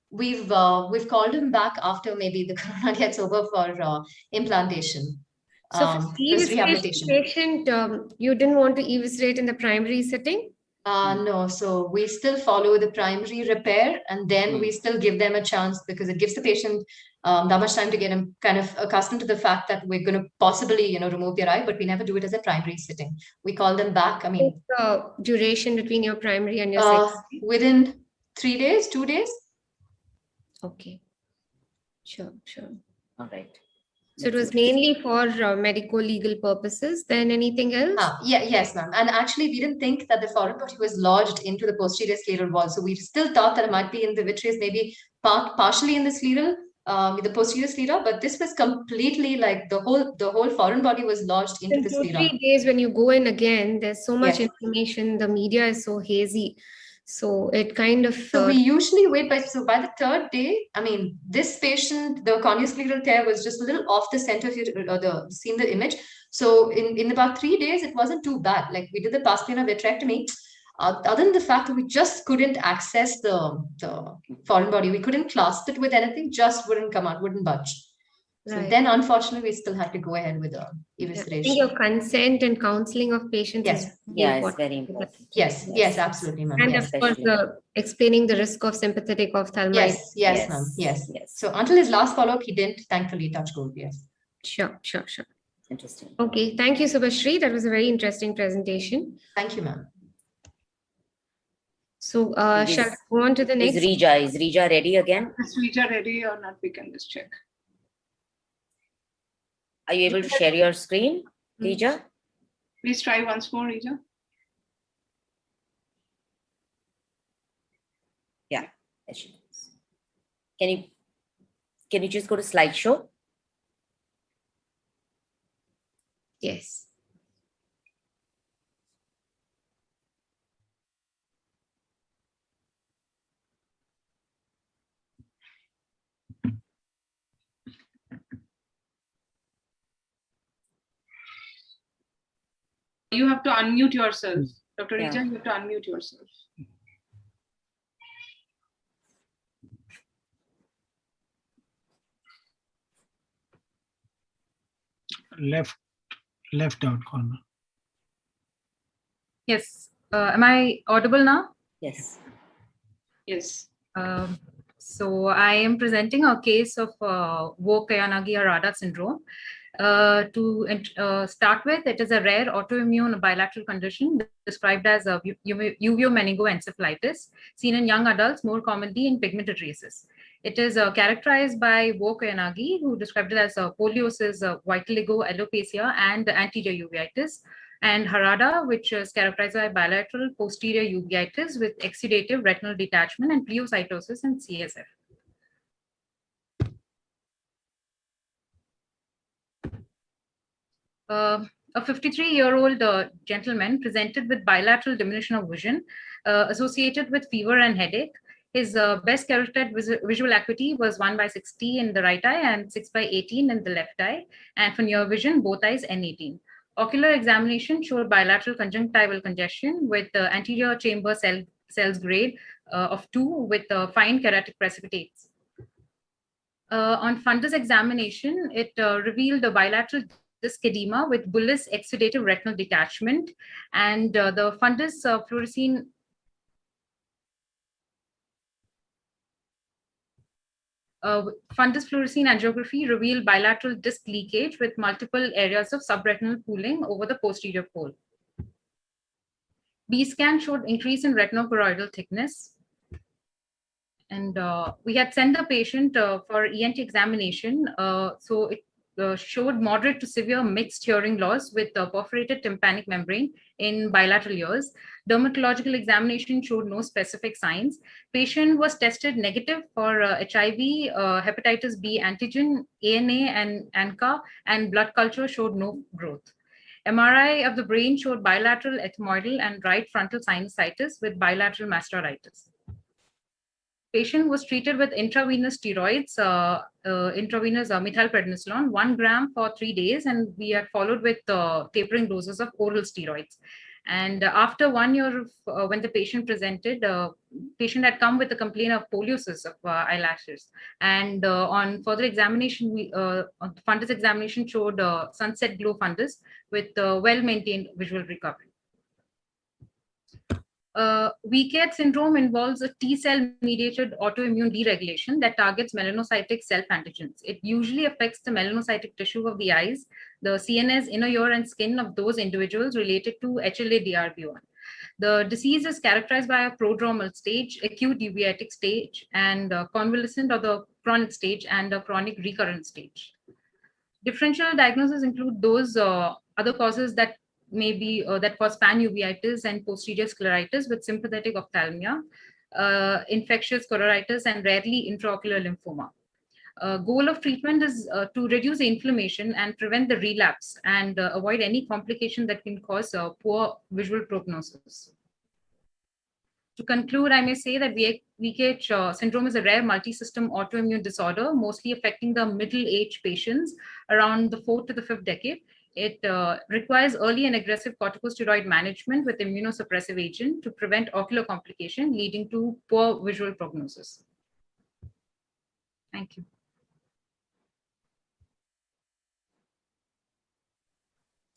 We've called him back after maybe the corona gets over for implantation. So for rehabilitation. patient, you didn't want to eviscerate in the primary setting? No, so we still follow the primary repair, and then we still give them a chance because it gives the patient that much time to get him kind of accustomed to the fact that we're going to possibly, remove their eye, but we never do it as a primary sitting. We call them back. I mean, What's the duration between your primary and your secondary? within 3 days, 2 days. Okay. Sure. All right. So it was mainly for medico-legal purposes. Then anything else? Yes, ma'am. And actually, we didn't think that the foreign body was lodged into the posterior scleral wall. So we still thought that it might be in the vitreous, maybe partially in the scleral, the posterior sclera. But this was completely like the whole foreign body was lodged into the In 2-3 sclera. days, when you go in again, there's so much Yes. information. The media is so hazy. So it kind of. So we usually wait by the third day, I mean, this patient, the corneoscleral tear was just a little off the center of seen the image. So in about 3 days, it wasn't too bad. Like we did the pars plana vitrectomy. Other than the fact that we just couldn't access the foreign body, we couldn't clasp it with anything, just wouldn't come out, wouldn't budge. So Right. then, unfortunately, we still had to go ahead with the I think evisceration. your consent and counseling of patients Yes. is Yeah, it's important. very important. Yes, absolutely, ma'am. And Yes. of course, explaining the risk of sympathetic ophthalmitis. Yes, ma'am. Yes. So until his last follow-up, he didn't thankfully touch gold. Yes. Sure. Interesting. Okay, thank you, Subhashri. That was a very interesting presentation. Thank you, ma'am. So Is- shall we go on to the Is next? Rija ready again? Is Rija ready or not? We can just check. Are you able to share your screen, Rija? Please try once more, Rija. Yeah. There she is. Can you just go to slideshow? Yes. You have to unmute yourself. Dr. Yeah. Rija, you have to unmute yourself. Left out corner. Yes. Am I audible now? Yes. Yes. So I am presenting a case of Vogt-Koyanagi-Harada syndrome. To start with, it is a rare autoimmune bilateral condition described as uveo-meningoencephalitis, seen in young adults, more commonly in pigmented races. It is characterized by Vogt-Koyanagi, who described it as poliosis, vitiligo, alopecia, and anterior uveitis, and Harada, which is characterized by bilateral posterior uveitis with exudative retinal detachment and pleocytosis and CSF. A 53-year-old gentleman presented with bilateral diminution of vision associated with fever and headache. His best characterized visual acuity was 1/60 in the right eye and 6/18 in the left eye. And for near vision, both eyes N18. Ocular examination showed bilateral conjunctival congestion with anterior chamber cells grade of 2 with fine keratic precipitates. On fundus examination, it revealed a bilateral disc edema with bullous exudative retinal detachment, and the fundus fluorescein fundus fluorescein angiography revealed bilateral disc leakage with multiple areas of subretinal pooling over the posterior pole. B-scan showed increase in retinocoroidal thickness. And we had sent the patient for ENT examination. So it showed moderate to severe mixed hearing loss with perforated tympanic membrane in bilateral ears. Dermatological examination showed no specific signs. Patient was tested negative for HIV, hepatitis B antigen, ANA and ANCA, and blood culture showed no growth. MRI of the brain showed bilateral ethmoidal and right frontal sinusitis with bilateral masteritis. Patient was treated with intravenous steroids, intravenous methylprednisolone, 1 gram for 3 days, and we had followed with tapering doses of oral steroids. And after 1 year of when the patient presented, patient had come with a complaint of poliosis of eyelashes. And on further examination, on fundus examination showed sunset glow fundus with well-maintained visual recovery. Wicked syndrome involves a T-cell mediated autoimmune deregulation that targets melanocytic self-antigens. It usually affects the melanocytic tissue of the eyes, the CNS, inner ear, and skin of those individuals related to HLA-DRB1. The disease is characterized by a prodromal stage, acute uveitic stage, and convalescent or the chronic stage, and a chronic recurrent stage. Differential diagnoses include those other causes that may be that cause panuveitis and posterior scleritis with sympathetic ophthalmia, infectious choroiditis, and rarely intraocular lymphoma. Goal of treatment is to reduce the inflammation and prevent the relapse and avoid any complication that can cause poor visual prognosis. To conclude, I may say that VKH syndrome is a rare multi-system autoimmune disorder, mostly affecting the middle-aged patients around the 4th to the 5th decade. It requires early and aggressive corticosteroid management with immunosuppressive agent to prevent ocular complication, leading to poor visual prognosis. Thank you.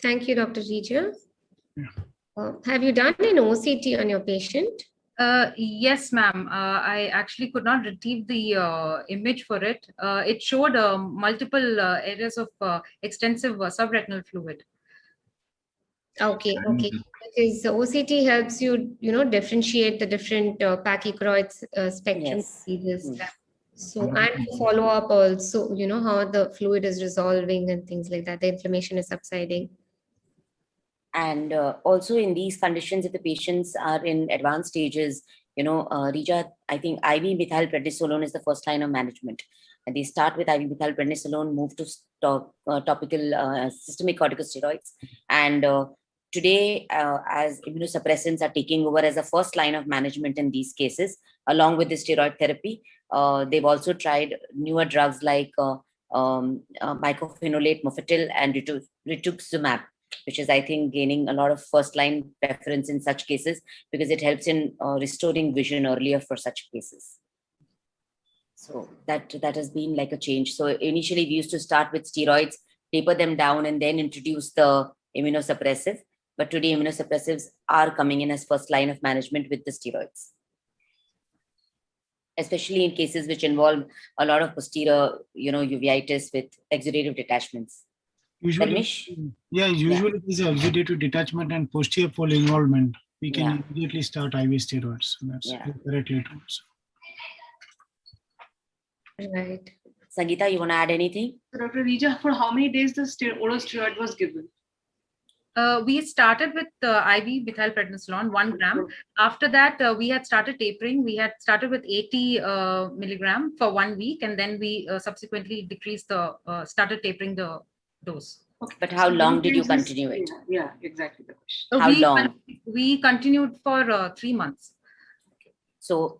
Thank you, Dr. Rija. Have you done an OCT on your patient? Yes, ma'am. I actually could not retrieve the image for it. It showed multiple areas of extensive subretinal fluid. Okay, okay. Because OCT helps you, differentiate the different pachychoroid spectrum diseases. So, and to follow up also, how the fluid is resolving and things like that. The inflammation is subsiding. And also in these conditions, if the patients are in advanced stages, Rija, I think IV methylprednisolone is the first line of management. And they start with IV methylprednisolone, move to topical systemic corticosteroids. And today, as immunosuppressants are taking over as a first line of management in these cases, along with the steroid therapy, they've also tried newer drugs like mycophenolate mofetil and rituximab. which is, I think, gaining a lot of first line preference in such cases because it helps in restoring vision earlier for such cases. So that has been like a change. So initially we used to start with steroids, taper them down, and then introduce the immunosuppressive. But today immunosuppressives are coming in as first line of management with the steroids, especially in cases which involve a lot of posterior, uveitis with exudative detachments. Usually, Dharmesh? usually there's exudative detachment and posterior pole involvement. We can Yeah. immediately start IV steroids. So that's Yeah. correctly told. So, Right. Sangeeta, you want to add anything? Dr. Rija, for how many days the oral steroid was given? We started with IV methylprednisolone, 1 gram. After that, we had started tapering. We had started with 80 milligram for 1 week, and then we subsequently decreased started tapering the dose. Okay. But how So long many did you days is- continue it? Yeah, exactly the question. So How long? We continued for 3 months. So,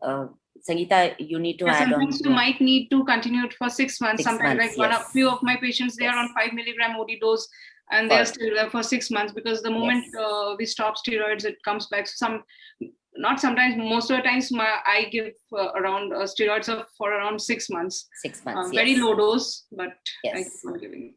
Sangeeta, you need to Yeah, add on. sometimes you might need to continue it for 6 months. 6 Sometimes, months, like yes. few of my patients, they are on Yes. 5 milligram OD dose, and they're For- still there for 6 months because the moment Yes. we stop steroids, it comes back. Not sometimes, most of the times, I give around steroids for around 6 months. 6 months. Very yes. low dose, but I Yes. keep on giving.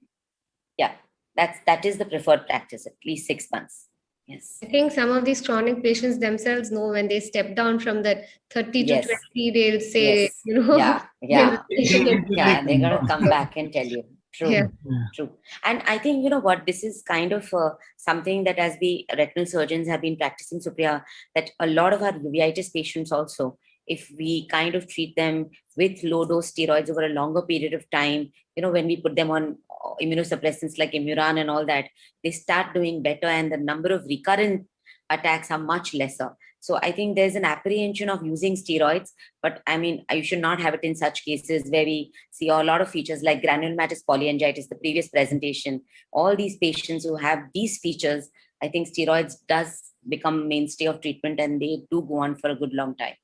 Yeah, that is the preferred practice, at least 6 months. Yes. I think some of these chronic patients themselves know when they step down from that 30 to Yes. 20, they'll say, Yes. yeah, Yeah. they should get- Yeah, they're gonna come back and tell you. True. Yeah. True. And I think, this is kind of something that as we retinal surgeons have been practicing, Supriya, that a lot of our uveitis patients also, if we kind of treat them with low dose steroids over a longer period of time, when we put them on immunosuppressants like Immuran and all that, they start doing better and the number of recurrent attacks are much lesser. So I think there's an apprehension of using steroids, but I mean, you should not have it in such cases where we see a lot of features like granulomatous polyangiitis, the previous presentation. All these patients who have these features, I think steroids does become mainstay of treatment and they do go on for a good long time.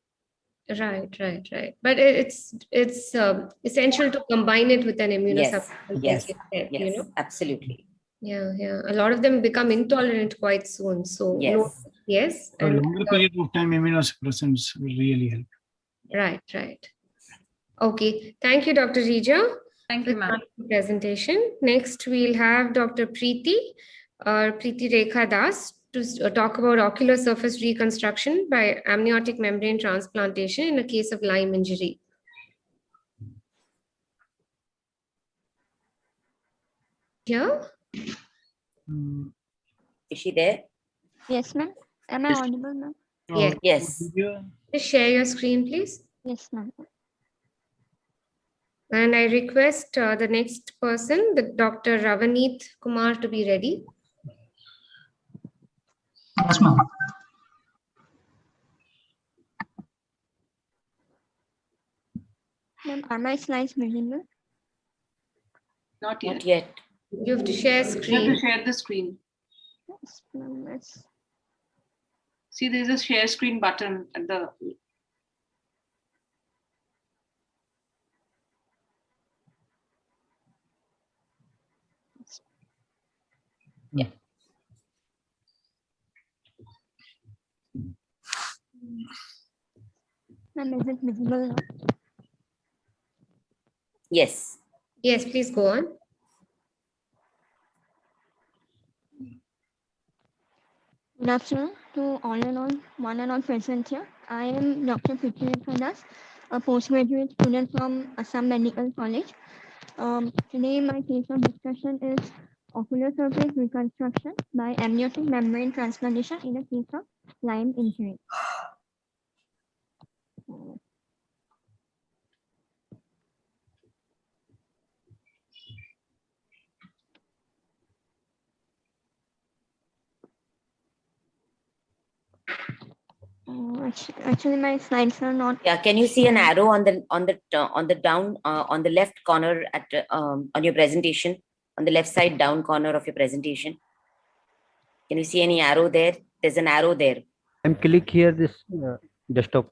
Right. But it's essential to combine it with an immunosuppressant. like Yes, you said, yes, absolutely. Yeah. A lot of them become intolerant quite soon. So yes. for a longer period of time, immunosuppressants will really help. Right. Okay. Thank you, Dr. Rija. Thank you, ma'am. Presentation. Next, we'll have Dr. Preeti Rekha Das to talk about ocular surface reconstruction by amniotic membrane transplantation in a case of Lyme injury. Here? Is she there? Yes, ma'am. Am I audible, ma'am? Yes. Just share your screen, please. Yes, ma'am. And I request the next person, the Dr. Ravaneet Kumar, to be ready. Yes, ma'am. Ma'am, are my slides visible? Not yet. Not yet. You have to share You have screen. to share the screen. Yes, ma'am. Yes. See, there's a share screen button at the. Ma'am, is it visible now? Yes. Yes, please go on. Good afternoon to one and all present here. I am Dr. Preeti Rekha Das, a postgraduate student from Assam Medical College. Today, my case of discussion is ocular surface reconstruction by amniotic membrane transplantation in a case of Lyme injury. Actually, my slides are not. Yeah, can you see an arrow on the left corner on your presentation, on the left side down corner of your presentation? Can you see any arrow there? There's an arrow there. I'm click here this desktop.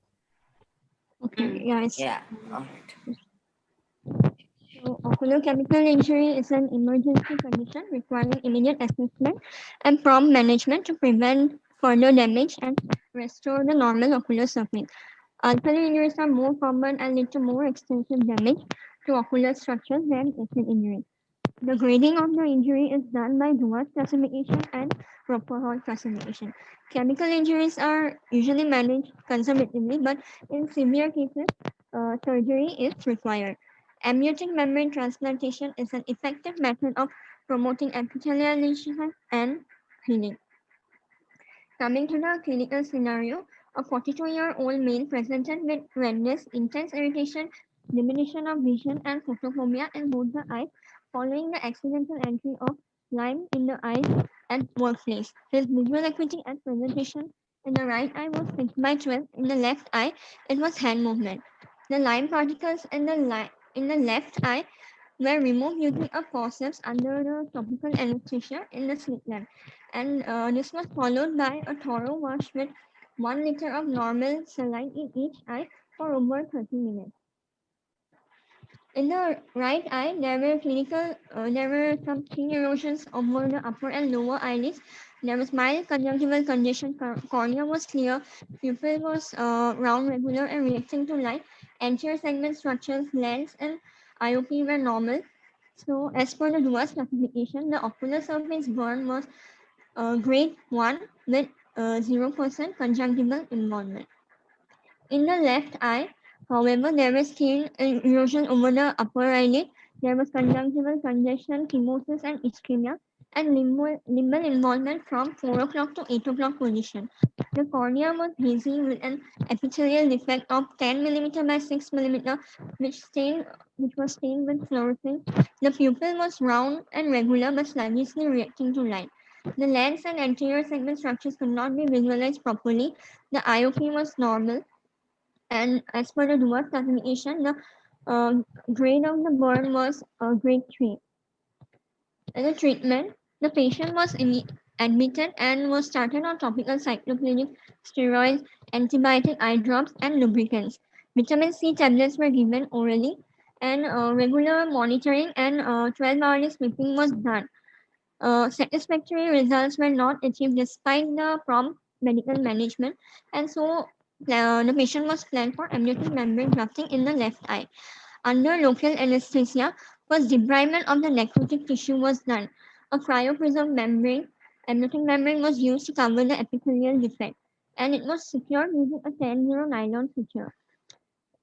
Okay, yeah, it's Yeah. All right. So, ocular chemical injury is an emergency condition requiring immediate assessment and prompt management to prevent further damage and restore the normal ocular surface. Ocular injuries are more common and lead to more extensive damage to ocular structures than acid injury. The grading of the injury is done by Dumas classification and Roper-Hall classification. Chemical injuries are usually managed conservatively, but in severe cases, surgery is required. Amniotic membrane transplantation is an effective method of promoting epithelial lesion and healing. Coming to the clinical scenario, a 42-year-old male presented with redness, intense irritation, diminution of vision, and photophobia in both the eyes following the accidental entry of lime in the eyes at workplace. His visual acuity at presentation in the right eye was 6/12. In the left eye, it was hand movement. The lime particles in the left eye were removed using a forceps under the topical anesthesia in the slit lamp. And this was followed by a thorough wash with 1 liter of normal saline in each eye for over 30 minutes. In the right eye, there were some thin erosions over the upper and lower eyelids. There was mild conjunctival congestion. Cornea was clear. Pupil was round, regular, and reacting to light. Anterior segment structures, lens, and IOP were normal. So, as per the Dumas classification, the ocular surface burn was grade 1 with 0% conjunctival involvement. In the left eye, however, there was thin erosion over the upper eyelid. There was conjunctival congestion, chemosis, and ischemia, and limbal involvement from 4 o'clock to 8 o'clock position. The cornea was hazy with an epithelial defect of 10 mm by 6 mm, which was stained with fluorescence. The pupil was round and regular but sluggishly reacting to light. The lens and anterior segment structures could not be visualized properly. The IOP was normal. And as per the Dumas classification, the grade of the burn was grade 3. In the treatment, the patient was admitted and was started on topical cycloplegic steroids, antibiotic eye drops, and lubricants. Vitamin C tablets were given orally, and regular monitoring and 12-hourly sleeping was done. Satisfactory results were not achieved despite the prompt medical management, and so the patient was planned for amniotic membrane grafting in the left eye. Under local anesthesia, first debridement of the necrotic tissue was done. A cryopreserved membrane, amniotic membrane, was used to cover the epithelial defect, and it was secured using a 10-0 nylon suture,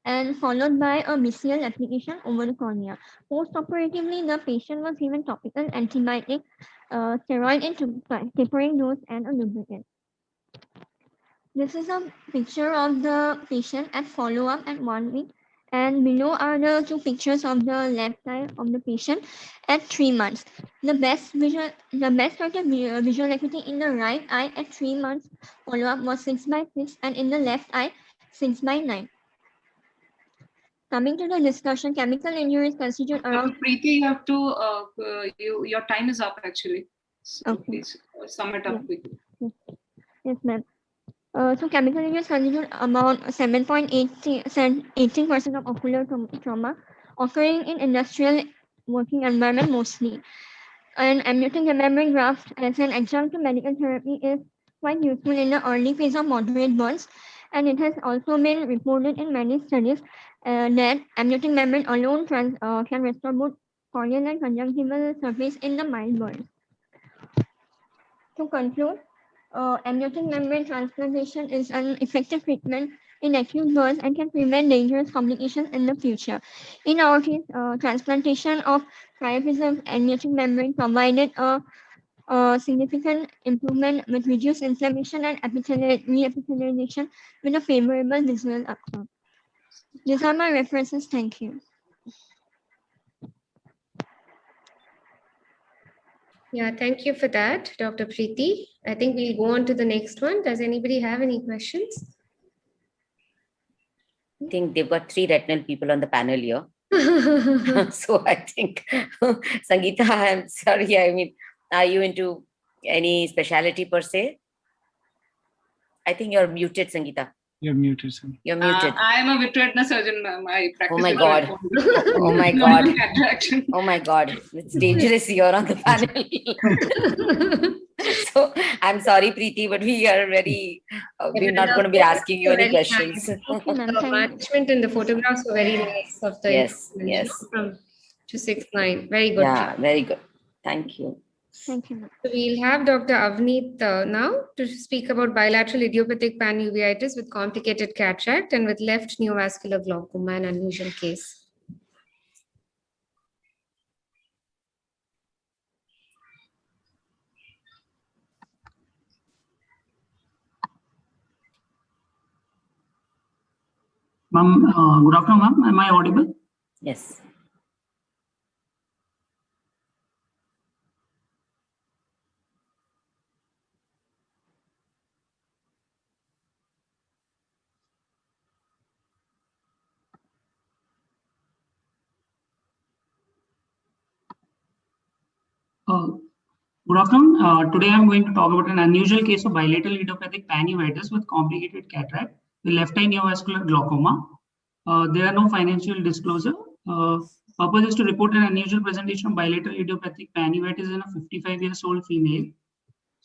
and followed by a BCL application over the cornea. Post-operatively, the patient was given topical antibiotic, steroid in tapering dose, and a lubricant. This is a picture of the patient at follow-up at 1 week, and below are the 2 pictures of the left eye of the patient at 3 months. The best relative visual acuity in the right eye at 3 months follow-up was 6/6, and in the left eye 6/9. Coming to the discussion, chemical injuries constitute around. Preeti, you have to. Your time is up actually. So Okay. please sum it up Yeah. quickly. Yes, ma'am. So chemical injuries constitute about 18% of ocular trauma occurring in industrial working environment mostly. And amniotic membrane graft as an adjunct to medical therapy is quite useful in the early phase of moderate burns, and it has also been reported in many studies that amniotic membrane alone can restore both corneal and conjunctival surface in the mild burns. To conclude, amniotic membrane transplantation is an effective treatment in acute burns and can prevent dangerous complications in the future. In our case, transplantation of cryopreserved amniotic membrane provided a significant improvement with reduced inflammation and reepithelialization with a favorable visual outcome. These are my references. Thank you. Yeah, thank you for that, Dr. Preeti. I think we'll go on to the next one. Does anybody have any questions? I think they've got 3 retinal people on the panel here. So I think, Sangeeta, I'm sorry. I mean, are you into any specialty per se? I think you're muted, Sangeeta. You're muted, sir. You're muted. I am a vitreoretina surgeon, ma'am. I practice. Oh my with God. retina. Oh my No, God. no cataract. Oh my God. It's dangerous here on the panel. So I'm sorry, Preeti, but we are very, we're not going to be asking you any Very questions. nice. Okay, ma'am. The Thank you. management and the photographs were very nice of the Yes, instruments, yes. from 269. Very good. Yeah, very good. Thank you. Thank you, ma'am. So we'll have Dr. Avneet now to speak about bilateral idiopathic panuveitis with complicated cataract and with left neovascular glaucoma, an unusual case. Ma'am, good afternoon, ma'am. Am I audible? Yes. Good afternoon. Today I'm going to talk about an unusual case of bilateral idiopathic panuveitis with complicated cataract with left eye neovascular glaucoma. There are no financial disclosure. Purpose is to report an unusual presentation of bilateral idiopathic panuveitis in a 55-year-old female.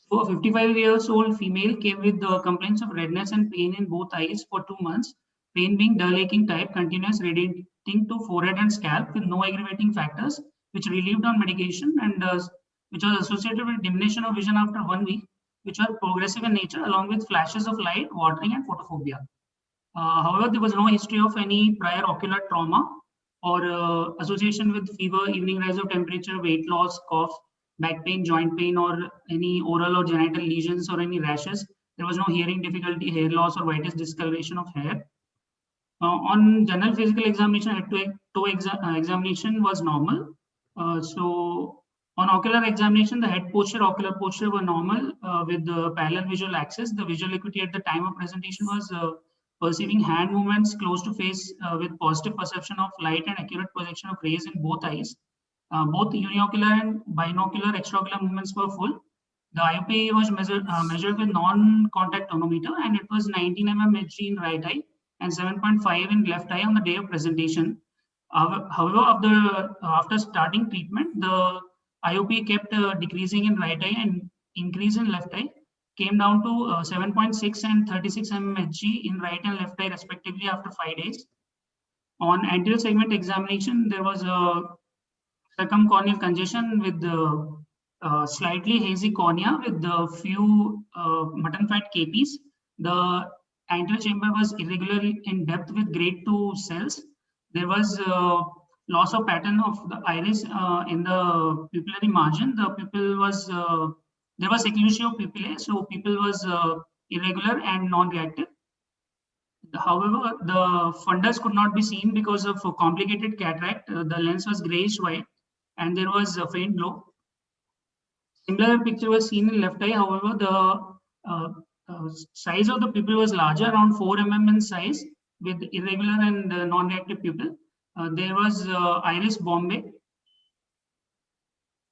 So a 55-year-old female came with complaints of redness and pain in both eyes for 2 months. Pain being dull aching type, continuous radiating to forehead and scalp with no aggravating factors, which relieved on medication and which was associated with diminution of vision after 1 week, which were progressive in nature, along with flashes of light, watering, and photophobia. However, there was no history of any prior ocular trauma or association with fever, evening rise of temperature, weight loss, cough, back pain, joint pain, or any oral or genital lesions or any rashes. There was no hearing difficulty, hair loss, or whitish discoloration of hair. On general physical examination, head-to-toe examination was normal. So on ocular examination, the head posture, ocular posture were normal with the parallel visual axis. The visual acuity at the time of presentation was perceiving hand movements close to face with positive perception of light and accurate projection of rays in both eyes. Both uniocular and binocular extraocular movements were full. The IOP was measured with non-contact tonometer, and it was 19 mm Hg in right eye and 7.5 in left eye on the day of presentation. However, after starting treatment, the IOP kept decreasing in right eye and increase in left eye, came down to 7.6 and 36 mm Hg in right and left eye respectively after 5 days. On anterior segment examination, there was a circumcorneal congestion with the slightly hazy cornea with the few mutton fat KPs. The anterior chamber was irregular in depth with grade 2 cells. There was loss of pattern of the iris in the pupillary margin. The pupil was, there was occlusion of pupillae, so pupil was irregular and non-reactive. However, the fundus could not be seen because of a complicated cataract. The lens was grayish white and there was a faint glow. Similar picture was seen in left eye. However, the size of the pupil was larger, around 4 mm in size, with irregular and non-reactive pupil. There was iris Bombay.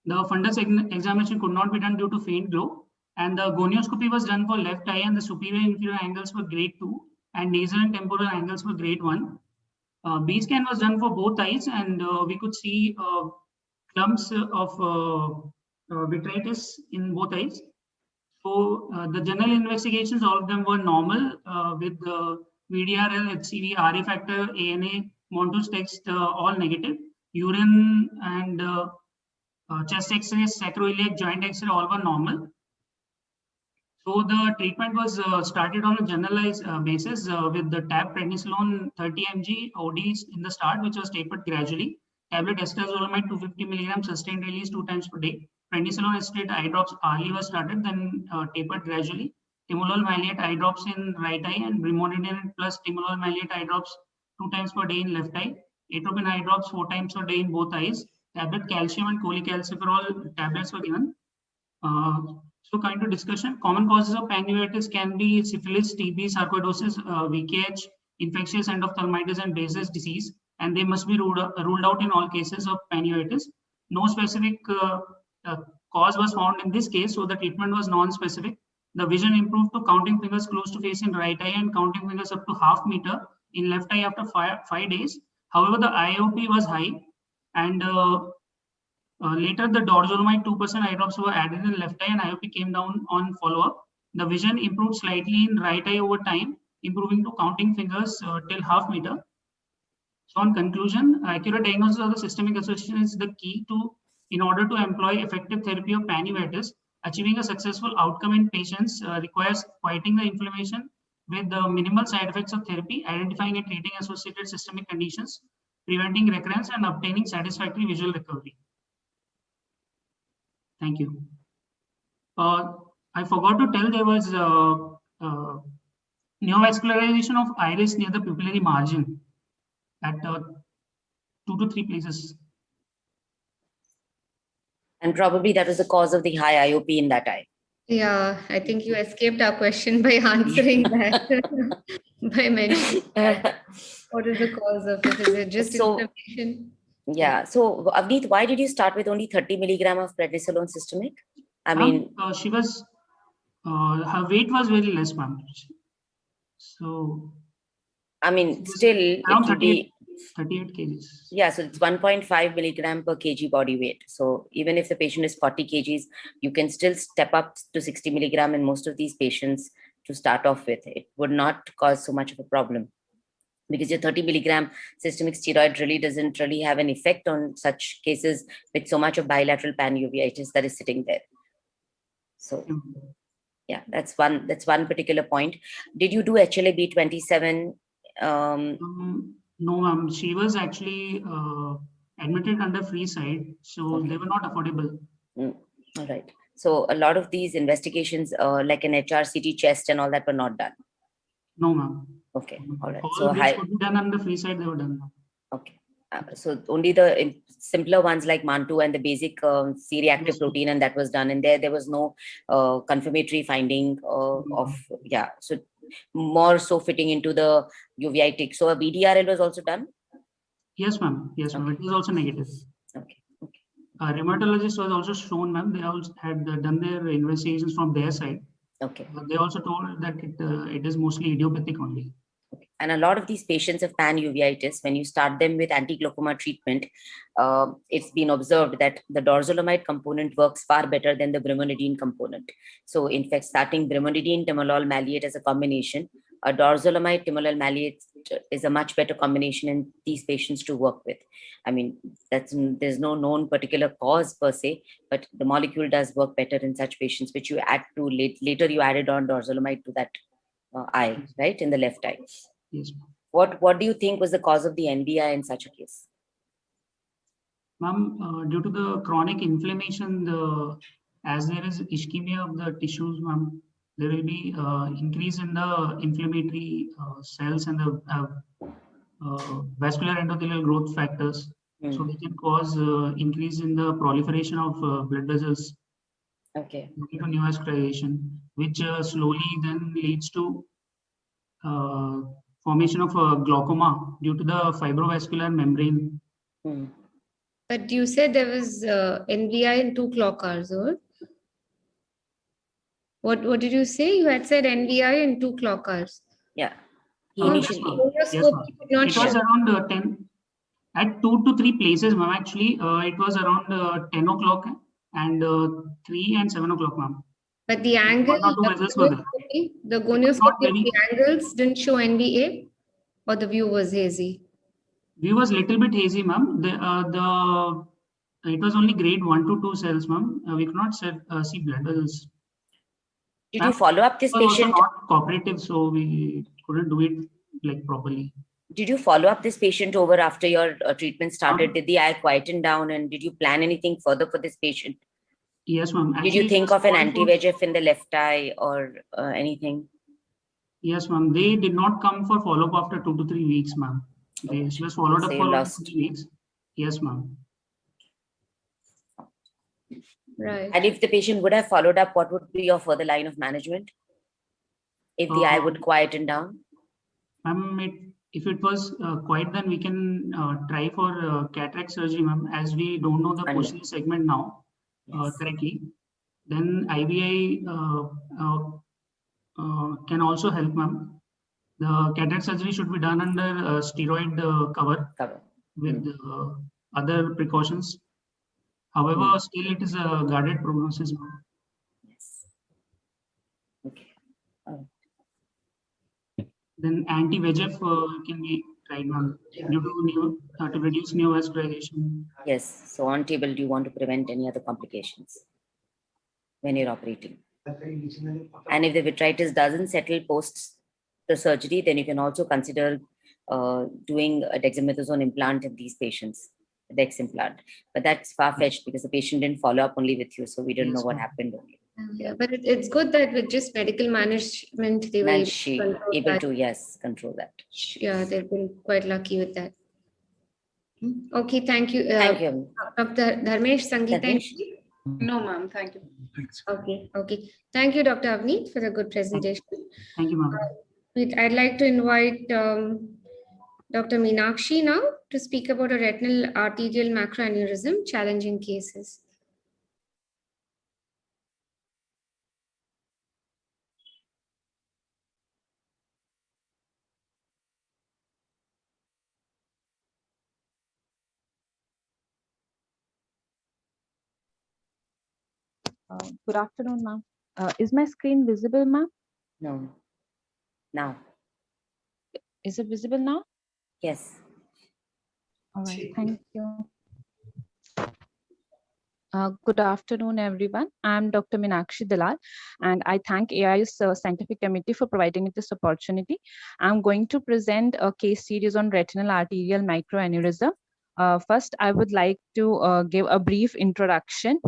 The fundus examination could not be done due to faint glow, and the gonioscopy was done for left eye, and the superior and inferior angles were grade 2, and nasal and temporal angles were grade 1. B scan was done for both eyes, and we could see clumps of vitritis in both eyes. So the general investigations, all of them were normal with the VDRL, HCV, RA factor, ANA, Montus text, all negative. Urine and chest X-ray, sacroiliac joint X-ray, all were normal. So the treatment was started on a generalized basis with the tab prednisolone 30 mg ODs in the start, which was tapered gradually. Tablet acetazolamide 250 mg sustained release 2 times per day. Prednisolone acetate eye drops early was started, then tapered gradually. Timolol maleate eye drops in right eye and brimonidine plus timolol maleate eye drops 2 times per day in left eye. Atropine eye drops 4 times per day in both eyes. Tablet calcium and cholecalciferol tablets were given. So coming to discussion, common causes of panuveitis can be syphilis, TB, sarcoidosis, VKH, infectious endophthalmitis, and Behçet's disease, and they must be ruled out in all cases of panuveitis. No specific cause was found in this case, so the treatment was non-specific. The vision improved to counting fingers close to face in right eye and counting fingers up to half meter in left eye after 5 days. However, the IOP was high, and later the dorzolamide 2% eye drops were added in left eye and IOP came down on follow-up. The vision improved slightly in right eye over time, improving to counting fingers till half meter. So on conclusion, accurate diagnosis of the systemic association is the key in order to employ effective therapy of panuveitis. Achieving a successful outcome in patients requires quieting the inflammation with the minimal side effects of therapy, identifying and treating associated systemic conditions, preventing recurrence, and obtaining satisfactory visual recovery. Thank you. I forgot to tell there was neovascularization of iris near the pupillary margin at 2 to 3 places. And probably that was the cause of the high IOP in that eye. Yeah, I think you escaped our question by answering that, by mentioning that. What is the cause of it? Is it just inflammation? Yeah. So, Avneet, why did you start with only 30 milligram of prednisolone systemic? I mean, she was, her weight was very less, ma'am. So, I mean, still, around it will be 38 kgs. Yeah, so it's 1.5 milligram per kg body weight. So even if the patient is 40 kgs, you can still step up to 60 milligram in most of these patients to start off with. It would not cause so much of a problem because your 30 milligram systemic steroid really doesn't really have an effect on such cases with so much of bilateral panuveitis that is sitting there. So yeah, that's one particular point. Did you do HLA-B27? No, ma'am. She was actually admitted under free side, so they were not affordable. All right. So a lot of these investigations, like an HRCT chest and all that, were not done. No, ma'am. Okay. All right. All So which could be done under free side, they were done. Okay. So only the simpler ones like MANTU and the basic C-reactive protein, and that was done. And there was no confirmatory finding of So more so fitting into the uveitic. So a BDRL was also done? Yes, ma'am. Yes, ma'am. It was also negative. Okay. Rheumatologist was also shown, ma'am. They also had done their investigations from their side. Okay. They also told that it is mostly idiopathic only. Okay. And a lot of these patients of panuveitis, when you start them with anti-glaucoma treatment, it's been observed that the dorzolamide component works far better than the brimonidine component. So in fact, starting brimonidine timolol maleate as a combination, a dorzolamide timolol maleate is a much better combination in these patients to work with. I mean, there's no known particular cause per se, but the molecule does work better in such patients, which you add to later you added on dorzolamide to that eye, right, in the left eye. Yes. What do you think was the cause of the NBI in such a case? Ma'am, due to the chronic inflammation, as there is ischemia of the tissues, ma'am, there will be increase in the inflammatory cells and the vascular endothelial growth factors. So they can cause increase in the proliferation of blood vessels. Okay. Due to neovascularization, which slowly then leads to formation of glaucoma due to the fibrovascular membrane. But you said there was NBI in 2 clock hours, or? What did you say? You had said NBI in 2 clock hours. Yeah. Yes, it was around 10 at 2 to 3 places, ma'am. Actually, it was around 10 o'clock and 3 and 7 o'clock, ma'am. But the angle, the gonioscopy, the angles didn't show NBA, or the view was hazy? View was little bit hazy, ma'am. It was only grade 1 to 2 cells, ma'am. We could not see blood vessels. Did you follow up this patient? Not cooperative, so we couldn't do it like properly. Did you follow up this patient over after your treatment started? Did the eye quieten down, and did you plan anything further for this patient? Yes, ma'am. Did you think of an anti-VEGF in the left eye or anything? Yes, ma'am. They did not come for follow-up after 2 to 3 weeks, ma'am. She was followed up for 3 weeks. Yes, ma'am. Right. And if the patient would have followed up, what would be your further line of management? If the eye would quieten down? Ma'am, if it was quiet, then we can try for cataract surgery, ma'am, as we don't know the posterior segment now correctly. Then IVI can also help, ma'am. The cataract surgery should be done under steroid cover with other precautions. However, still it is a guarded prognosis, ma'am. Yes. Okay. Then anti-VEGF can be tried, ma'am, due to to reduce neovascularization. Yes. So on table, do you want to prevent any other complications when you're operating? And if the vitritis doesn't settle post the surgery, then you can also consider doing a dexamethasone implant in these patients, the dex implant. But that's far-fetched because the patient didn't follow up only with you, so we didn't know what happened. Yeah, but it's good that with just medical management, they were And able she to control able that. to, yes, control that. Yeah, they've been quite lucky with that. Okay, thank you. Thank you. Dr. Dharmesh, Sangeeta. Dharmesh? No, ma'am. Thank you. Okay. Thank you, Dr. Avneet, for the good presentation. Thank you, ma'am. I'd like to invite Dr. Meenakshi now to speak about a retinal arterial macroaneurysm challenging cases. Good afternoon, ma'am. Is my screen visible, ma'am? No. Now. Is it visible now? Yes. All right, thank you. Good afternoon, everyone. I'm Dr. Meenakshi Dalal, and I thank AI's scientific committee for providing me this opportunity. I'm going to present a case series on retinal arterial microaneurysm. First, I would like to give a brief introduction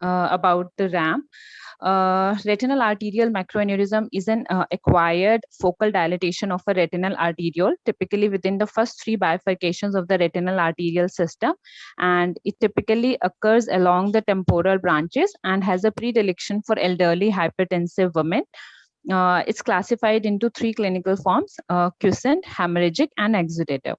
about the RAM. Retinal arterial macroaneurysm is an acquired focal dilatation of a retinal arteriole, typically within the first 3 bifurcations of the retinal arterial system, and it typically occurs along the temporal branches and has a predilection for elderly hypertensive women. It's classified into 3 clinical forms: quiescent, hemorrhagic, and exudative.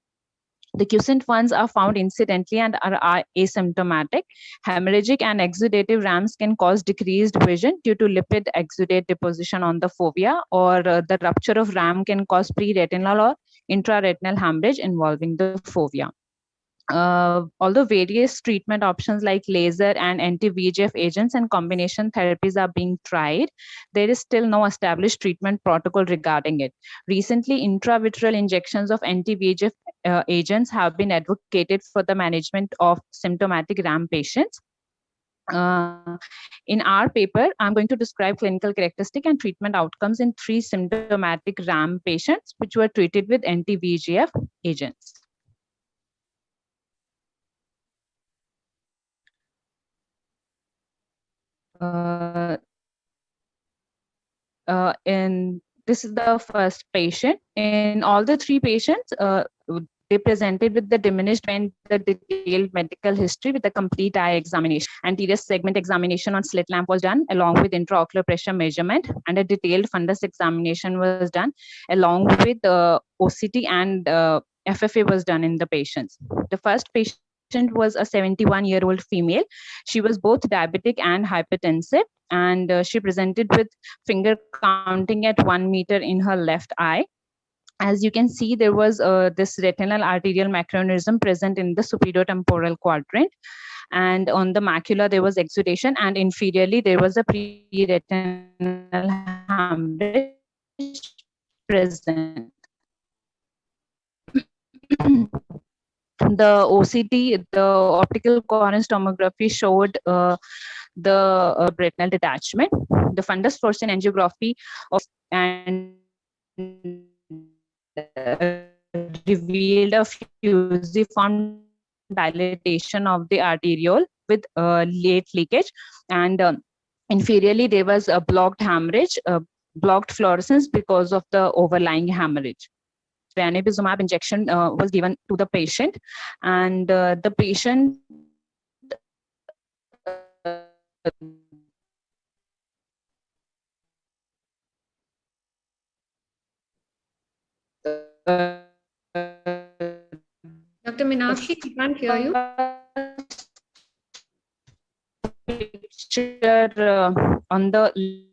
The quiescent ones are found incidentally and are asymptomatic. Hemorrhagic and exudative RAMs can cause decreased vision due to lipid exudate deposition on the fovea, or the rupture of RAM can cause pre-retinal or intraretinal hemorrhage involving the fovea. Although various treatment options like laser and anti-VEGF agents and combination therapies are being tried, there is still no established treatment protocol regarding it. Recently, intravitreal injections of anti-VEGF agents have been advocated for the management of symptomatic RAM patients. In our paper, I'm going to describe clinical characteristic and treatment outcomes in 3 symptomatic RAM patients which were treated with anti-VEGF agents. And this is the first patient. In all the 3 patients, they presented with the diminished and the detailed medical history with a complete eye examination. Anterior segment examination on slit lamp was done along with intraocular pressure measurement, and a detailed fundus examination was done along with OCT and FFA was done in the patients. The first patient was a 71-year-old female. She was both diabetic and hypertensive, and she presented with finger counting at 1 meter in her left eye. As you can see, there was this retinal arterial macroaneurysm present in the superior temporal quadrant, and on the macula there was exudation, and inferiorly there was a pre-retinal hemorrhage present. The OCT, the optical coherence tomography, showed the retinal detachment. The fundus fluorescein angiography and revealed a fusiform dilatation of the arteriole with late leakage, and inferiorly there was a blocked hemorrhage, blocked fluorescence because of the overlying hemorrhage. Ranibizumab injection was given to the patient, and the patient Dr. Meenakshi, we can't hear you. picture on the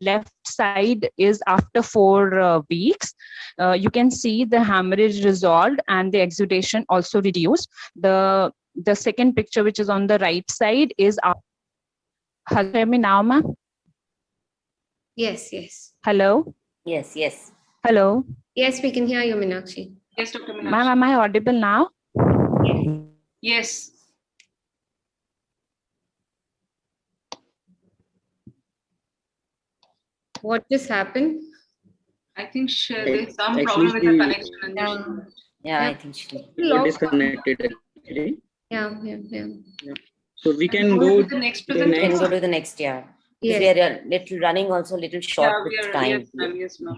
left side is after 4 weeks. You can see the hemorrhage resolved and the exudation also reduced. The second picture, which is on the right side, is hello, hear me now, ma'am? Yes, yes. Hello? Yes, yes. Hello? Yes, we can hear you, Meenakshi. Yes, Dr. Ma'am, Meenakshi. am I audible now? Yes. What just happened? I think there's some Actually, problem with the she connection. And Yeah, Yeah. I think she. got disconnected actually. Yeah. So we can Go go to the next to the presentation. Can next. go to the next year. Yes. We are little running also little short Yeah, with we are. time. Yes, ma'am. Yes, ma'am.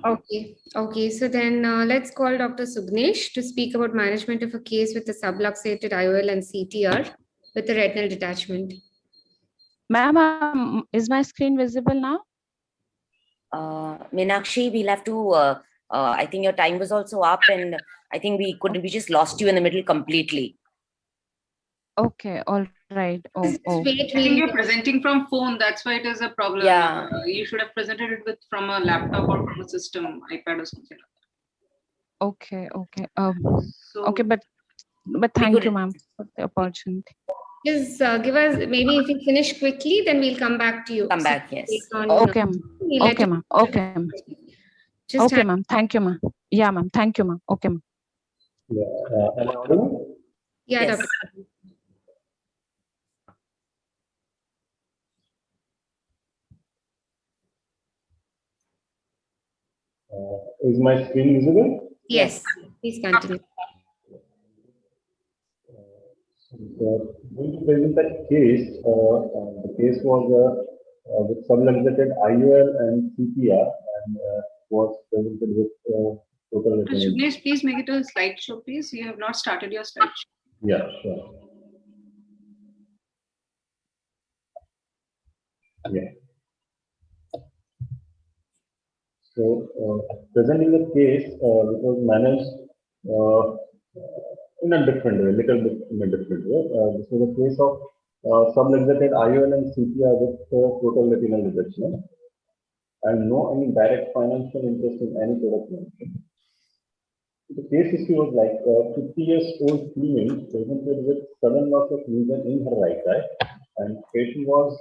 Okay. So then let's call Dr. Sugnesh to speak about management of a case with a subluxated IOL and CTR with a retinal detachment. Ma'am, is my screen visible now? Meenakshi, we'll have to. I think your time was also up, and I think we just lost you in the middle completely. Okay, all right. Just wait, I think you're presenting from phone. That's why it is a problem. Yeah. You should have presented it from a laptop or from a system, iPad or something. Okay. So, Okay, but thank you, ma'am, for the opportunity. Just give us, maybe if you finish quickly, then we'll come back to you. Come back, yes. Okay, ma'am. We'll let Okay, you- ma'am. Okay, ma'am. Just Okay, ma'am. Thank you, ma'am. Yeah, ma'am. Thank you, ma'am. Okay, ma'am. Am I audible? Yeah, Yes. Dr. Is my screen visible? Yes, please continue. Going to present that case. The case was with subluxated IOL and CPR and was presented with total Dr. retinal. Sugnesh, please make it a slideshow, please. You have not started your slideshow. Yeah, sure. Yeah. So, presenting the case, which was managed in a different way, little bit in a different way. This was a case of subluxated IOL and CPR with total retinal detachment, and no any direct financial interest in any product mentioned. The case history was like 50 years old female presented with sudden loss of vision in her right eye, and patient was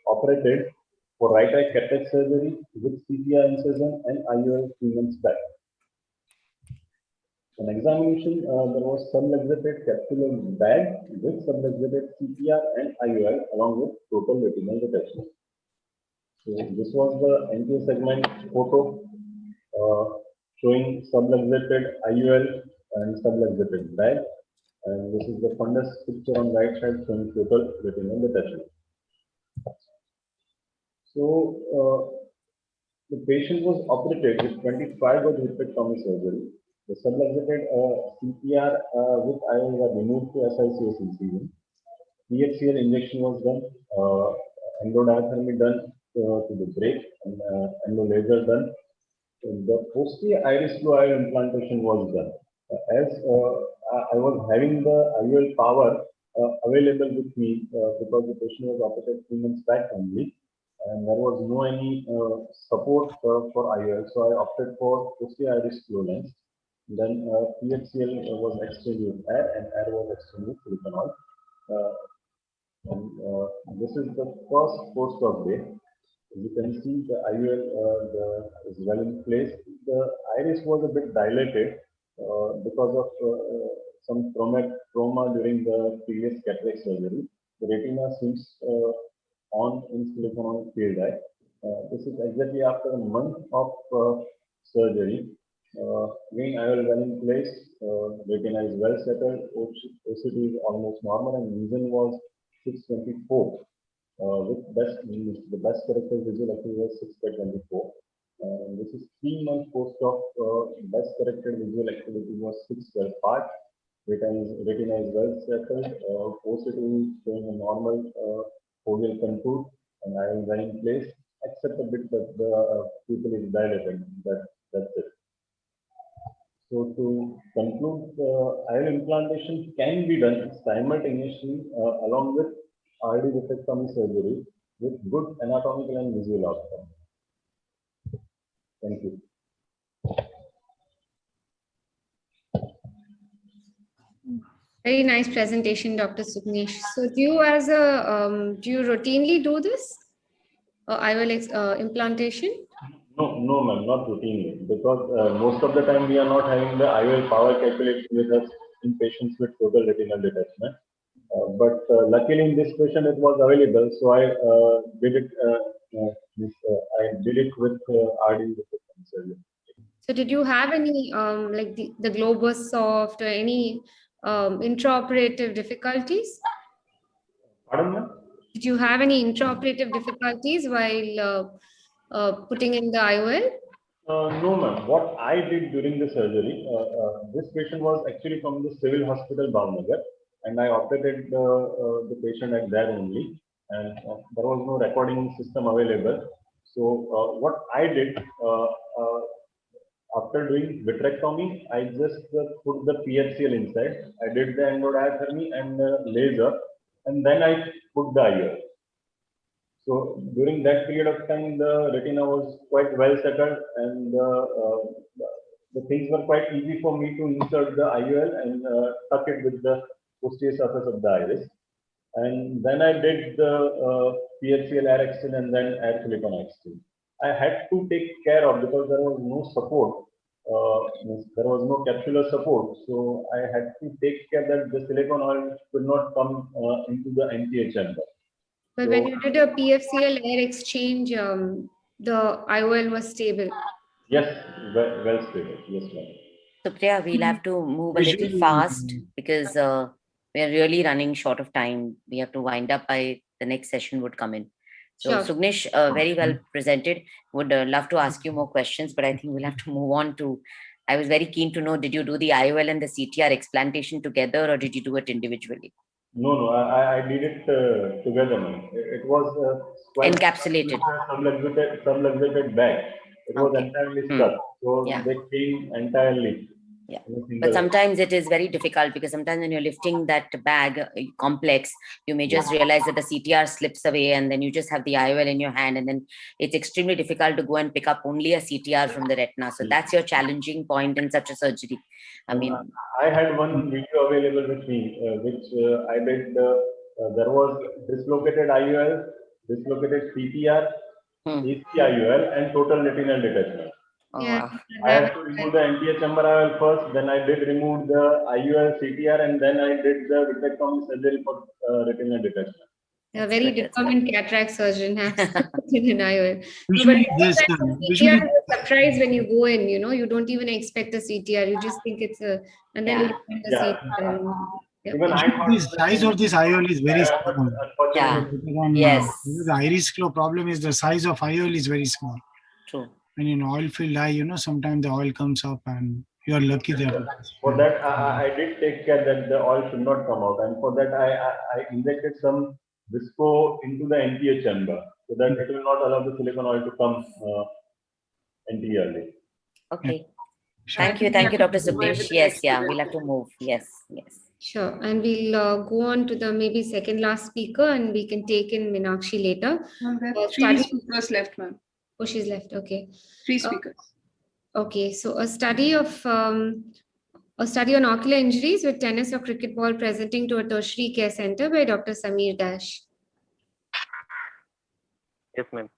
operated for right eye cataract surgery with CPR incision and IOL 3 months back. On examination, there was subluxated capsular bag with subluxated CPR and IOL along with total retinal detachment. So this was the anterior segment photo showing subluxated IOL and subluxated bag, and this is the fundus picture on right side showing total retinal detachment. So the patient was operated with 25 gauge vitrectomy surgery. The subluxated CPR with IOL were removed to SICS incision. PHCL injection was done, endodiathermy done to the break, and endolaser done. The posterior iris blue IOL implantation was done. As I was having the IOL power available with me because the patient was operated 3 months back only, and there was no any support for IOL, so I opted for posterior iris flow lens. Then PHCL was exchanged with air, and air was exchanged with silicone oil. And this is the first post-op day. You can see the IOL is well in place. The iris was a bit dilated because of some trauma during the previous cataract surgery. The retina seems on in silicone oil field eye. This is exactly after a month of surgery. Again, IOL well in place, retina is well settled, OCT is almost normal, and vision was 624. With the best corrected visual acuity was 6/24. This is 3 months post-op. Best corrected visual acuity was 6/12 part. Retina is well settled. OCT is showing a normal foveal contour, and IOL well in place, except a bit that the pupil is dilated. That's it. So to conclude, IOL implantation can be done simultaneously along with RD vitrectomy surgery with good anatomical and visual outcome. Thank you. Very nice presentation, Dr. Sugnesh. So do you do you routinely do this? IOL implantation? No, ma'am, not routinely, because most of the time we are not having the IOL power calculated with us in patients with total retinal detachment. But luckily in this patient it was available, so I did it. I did it with RD surgery. So did you have any like the Globus Soft or any intraoperative difficulties? Pardon, ma'am? Did you have any intraoperative difficulties while putting in the IOL? No, ma'am. What I did during the surgery, this patient was actually from the civil hospital, Bhavnagar, and I operated the patient at there only, and there was no recording system available. So what I did after doing vitrectomy, I just put the PFCL inside. I did the endodiathermy and laser, and then I put the IOL. So during that period of time, the retina was quite well settled, and the things were quite easy for me to insert the IOL and tuck it with the posterior surface of the iris. And then I did the PFCL air exchange and then air silicone exchange. I had to take care of, because there was no support, there was no capsular support. So I had to take care that the silicone oil could not come into the anterior chamber. But when you did a PFCL air exchange, the IOL was stable. Yes, well stable. Yes, ma'am. So Priya, we'll have to move a little fast because we are really running short of time. We have to wind up by the next session would come in. So Sure. Sugnesh, very well presented. Would love to ask you more questions, but I think we'll have to move on to. I was very keen to know, did you do the IOL and the CTR explantation together, or did you do it individually? No, I did it together, ma'am. It was quite Encapsulated. Subluxated bag. It was entirely stuck. So they came entirely. Yeah. But sometimes it is very difficult, because sometimes when you're lifting that bag complex, you may just realize that the CTR slips away and then you just have the IOL in your hand, and then it's extremely difficult to go and pick up only a CTR from the retina. So that's your challenging point in such a surgery. I mean, I had one video available with me, which I did. There was dislocated IOL, dislocated CTR, AC IOL, and total retinal detachment. Yeah, I had to remove the anterior chamber IOL first, then I did remove the IOL, CTR, and then I did the vitrectomy surgery for retinal detachment. A very determined cataract surgeon has in an IOL. Usually But CTR is a surprise when you go in, you don't even expect a CTR. You just think it's a, and then you find the CTR. Even the size of this IOL is very small. Yeah. Yes. The iris flow problem is the size of IOL is very small. True. When in oil-filled eye, sometimes the oil comes up and you are lucky there. For that, I did take care that the oil should not come out, and for that I injected some visco into the anterior chamber so that it will not allow the silicone oil to come anteriorly. Okay. Thank you, Dr. Sugnesh. Yes, we'll have to move. Yes. Sure, and we'll go on to the maybe second last speaker, and we can take in Meenakshi later. There are 3 speakers left, ma'am. Oh, she's left. Okay. 3 speakers. Okay, so a study on ocular injuries with tennis or cricket ball presenting to a tertiary care center by Dr. Samir Dash. Yes, ma'am.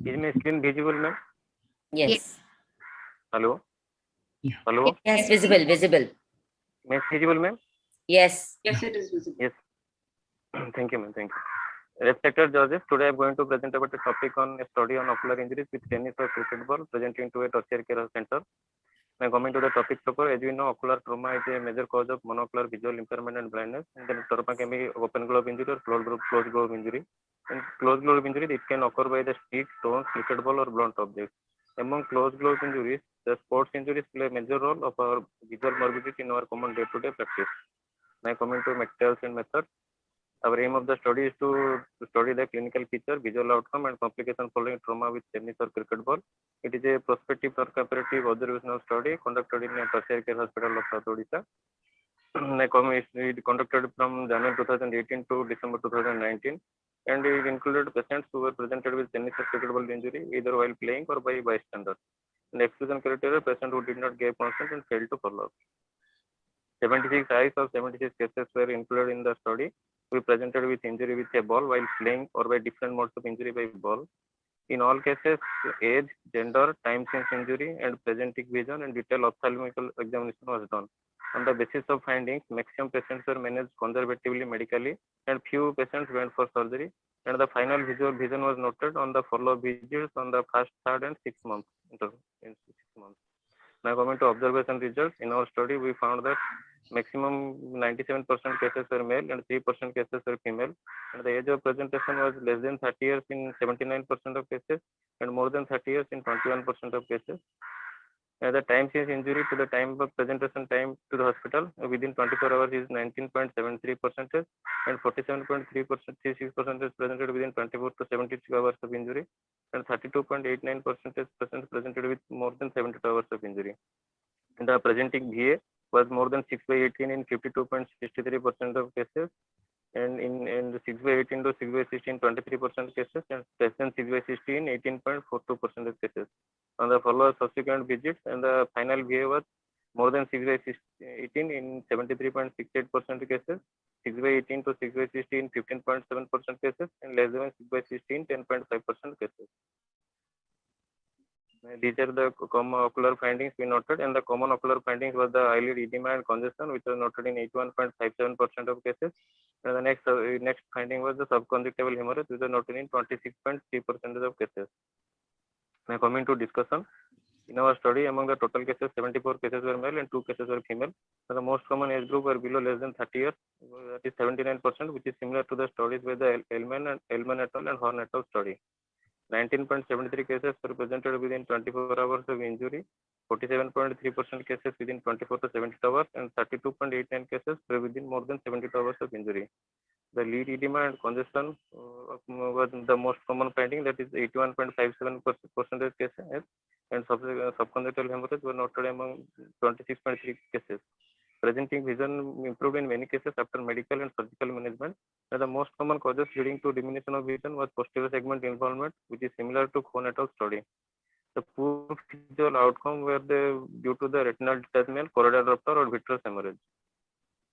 Is my screen visible, ma'am? Yes. Hello? Hello? Yes, visible. Is visible, ma'am? Yes. Yes, it is visible. Yes. Thank you, ma'am. Thank you. Respected judges, today I'm going to present about a topic on a study on ocular injuries with tennis or cricket ball presenting to a tertiary care center. Now coming to the topic proper, as we know, ocular trauma is a major cause of monocular visual impairment and blindness. And then trauma can be open globe injury or closed globe injury. In closed globe injury, it can occur by the stick, stones, cricket ball, or blunt objects. Among closed globe injuries, the sports injuries play a major role of our visual morbidity in our common day-to-day practice. Now coming to materials and methods. Our aim of the study is to study the clinical feature, visual outcome, and complication following trauma with tennis or cricket ball. It is a prospective or comparative observational study conducted in a tertiary care hospital of South Odisha. It conducted from January 2018 to December 2019, and it included patients who were presented with tennis or cricket ball injury either while playing or by bystanders. And exclusion criteria: patient who did not give consent and failed to follow up. 76 eyes of 76 cases were included in the study. We presented with injury with a ball while playing or by different modes of injury by ball. In all cases, age, gender, time since injury, and presenting vision and detailed ophthalmical examination was done. On the basis of findings, maximum patients were managed conservatively medically, and few patients went for surgery. And the final visual vision was noted on the follow-up visits on the first, third, and 6 months. Now coming to observation results, in our study we found that maximum 97% cases were male and 3% cases were female, and the age of presentation was less than 30 years in 79% of cases and more than 30 years in 21% of cases. The time since injury to the time of presentation time to the hospital within 24 hours is 19.73%, and 47.36% is presented within 24 to 72 hours of injury, and 32.89% patients presented with more than 72 hours of injury. And the presenting VA was more than 6/18 in 52.63% of cases, and in the 6/18 to 6/16 23% cases, and less than 6/16 18.42% of cases. On the follow-up subsequent visits, and the final VA was more than 6/18 in 73.68% of cases, 6/18 to 6/16 15.7% cases, and less than 6/16 10.5% cases. These are the common ocular findings we noted, and the common ocular findings was the eyelid edema and congestion, which was noted in 81.57% of cases. And the next finding was the subconjunctival hemorrhage, which was noted in 26.3% of cases. Now coming to discussion, in our study, among the total cases, 74 cases were male and 2 cases were female. So the most common age group were below less than 30 years, that is 79%, which is similar to the studies by the Elman et al. And Horn et al. Study. 19.73 cases were presented within 24 hours of injury, 47.3% cases within 24 to 72 hours, and 32.89 cases were within more than 72 hours of injury. The lead edema and congestion was the most common finding, that is 81.57% cases, and subconjunctival hemorrhage were noted among 26.3 cases. Presenting vision improved in many cases after medical and surgical management. And the most common causes leading to diminution of vision was posterior segment involvement, which is similar to Horn et al. Study. The poor visual outcome were due to the retinal detachment, choroidal rupture, or vitreous hemorrhage.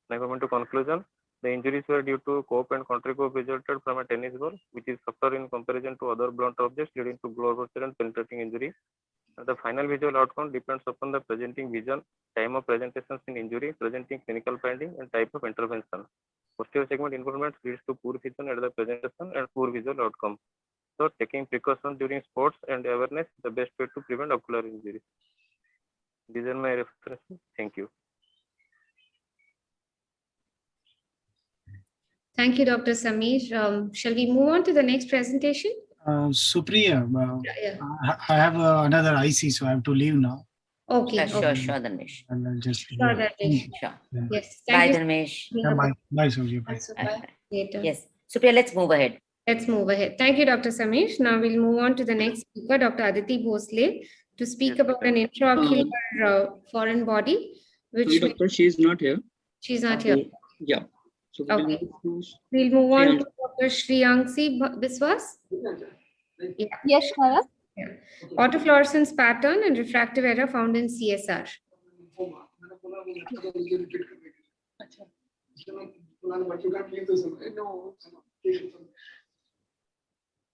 Now coming to conclusion, the injuries were due to cope and contra-cope resulted from a tennis ball, which is softer in comparison to other blunt objects, leading to glove rupture and penetrating injury. The final visual outcome depends upon the presenting vision, time of presentations in injury, presenting clinical finding, and type of intervention. Posterior segment involvement leads to poor vision at the presentation and poor visual outcome. So taking precautions during sports and awareness is the best way to prevent ocular injuries. These are my references. Thank you. Thank you, Dr. Sameer. Shall we move on to the next presentation? Supriya, Yeah. I have another IC, so I have to leave now. Okay. Sure, Dharmesh. And I'll just Sure, Dharmesh. Sure. Yes. Bye, Thank you. Dharmesh. Yeah, bye, Surya. Bye. Later. Yes. Supriya, let's move ahead. Let's move ahead. Thank you, Dr. Sameer. Now we'll move on to the next speaker, Dr. Aditi Bhosle, to speak about an intraocular foreign body. Sorry, doctor, she is not here. She's not here. Yeah. So Okay. We'll move on to Dr. Shriyansi Biswas. Yes, Shara. Yeah. Autofluorescence pattern and refractive error found in CSR.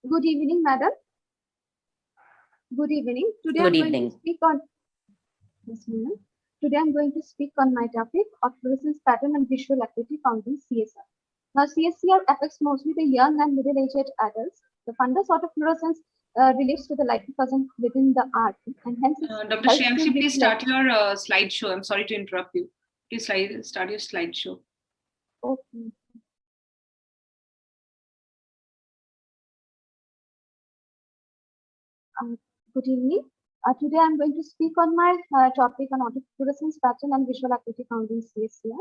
Good evening, madam. Good evening. Today Good I'm going evening. to speak on. Yes, madam. Today I'm going to speak on my topic of fluorescence pattern and visual acuity found in CSR. Now, CSR affects mostly the young and middle-aged adults. The fundus autofluorescence relates to the light diffusion within the art, and hence Dr. Shriyansi, please start your slideshow. I'm sorry to interrupt you. Please start your slideshow. Okay. Good evening. Today I'm going to speak on my topic on autofluorescence pattern and visual acuity found in CSR.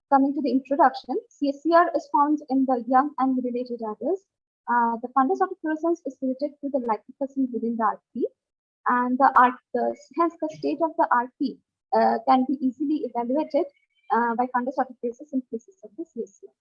coming to the introduction, CSCR is found in the young and middle-aged adults. The fundus autofluorescence is related to the liposuction within the RP, and hence the state of the RP can be easily evaluated by fundus autofluorescence in cases of the CSCR.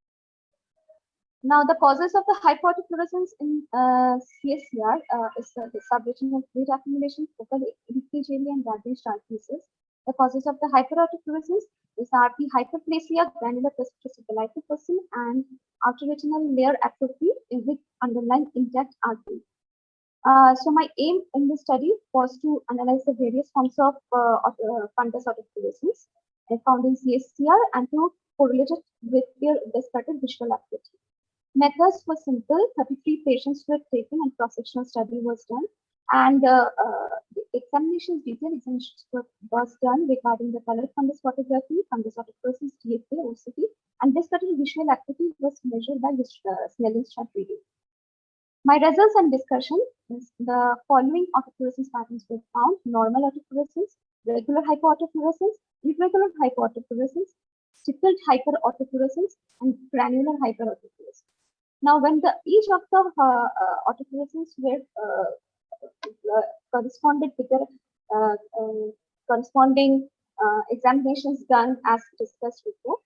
Now, the causes of the hypoautofluorescence in CSCR is the subretinal fluid accumulation, focal leakage area, and damaged RPCs. The causes of the hyperautofluorescence is RP hyperplasia, granular precipitous liposuction, and outer retinal layer atrophy with underlying intact RP. So my aim in this study was to analyze the various forms of fundus autofluorescence found in CSCR and to correlate it with their described visual acuity. Methods were simple. 33 patients were taken and cross-sectional study was done. And the detailed examinations was done regarding the color fundus photography, fundus autofluorescence, DFA, OCT, and this study visual acuity was measured by Snellen's chart reading. My results and discussion is the following autofluorescence patterns were found: normal autofluorescence, regular hypoautofluorescence, irregular hypoautofluorescence, stippled hyperautofluorescence, and granular hyperautofluorescence. Now, when each of the autofluorescence were corresponded with their corresponding examinations done as discussed before,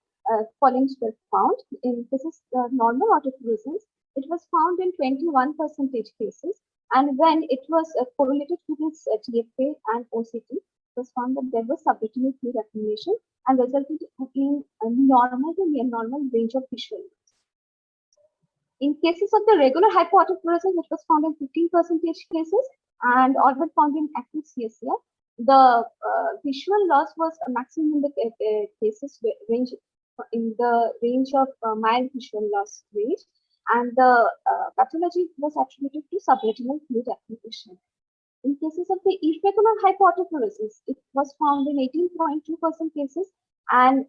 following were found. In this is the normal autofluorescence. It was found in 21% cases, and when it was correlated with its TFA and OCT, it was found that there was subretinal fluid accumulation and resulted in a normal to near normal range of visual. In cases of the regular hypoautofluorescence, which was found in 15% cases and all were found in active CSCR, the visual loss was a maximum in the cases range in the range of mild visual loss range, and the pathology was attributed to subretinal fluid accumulation. In cases of the irregular hypoautofluorescence, it was found in 18.2% cases, and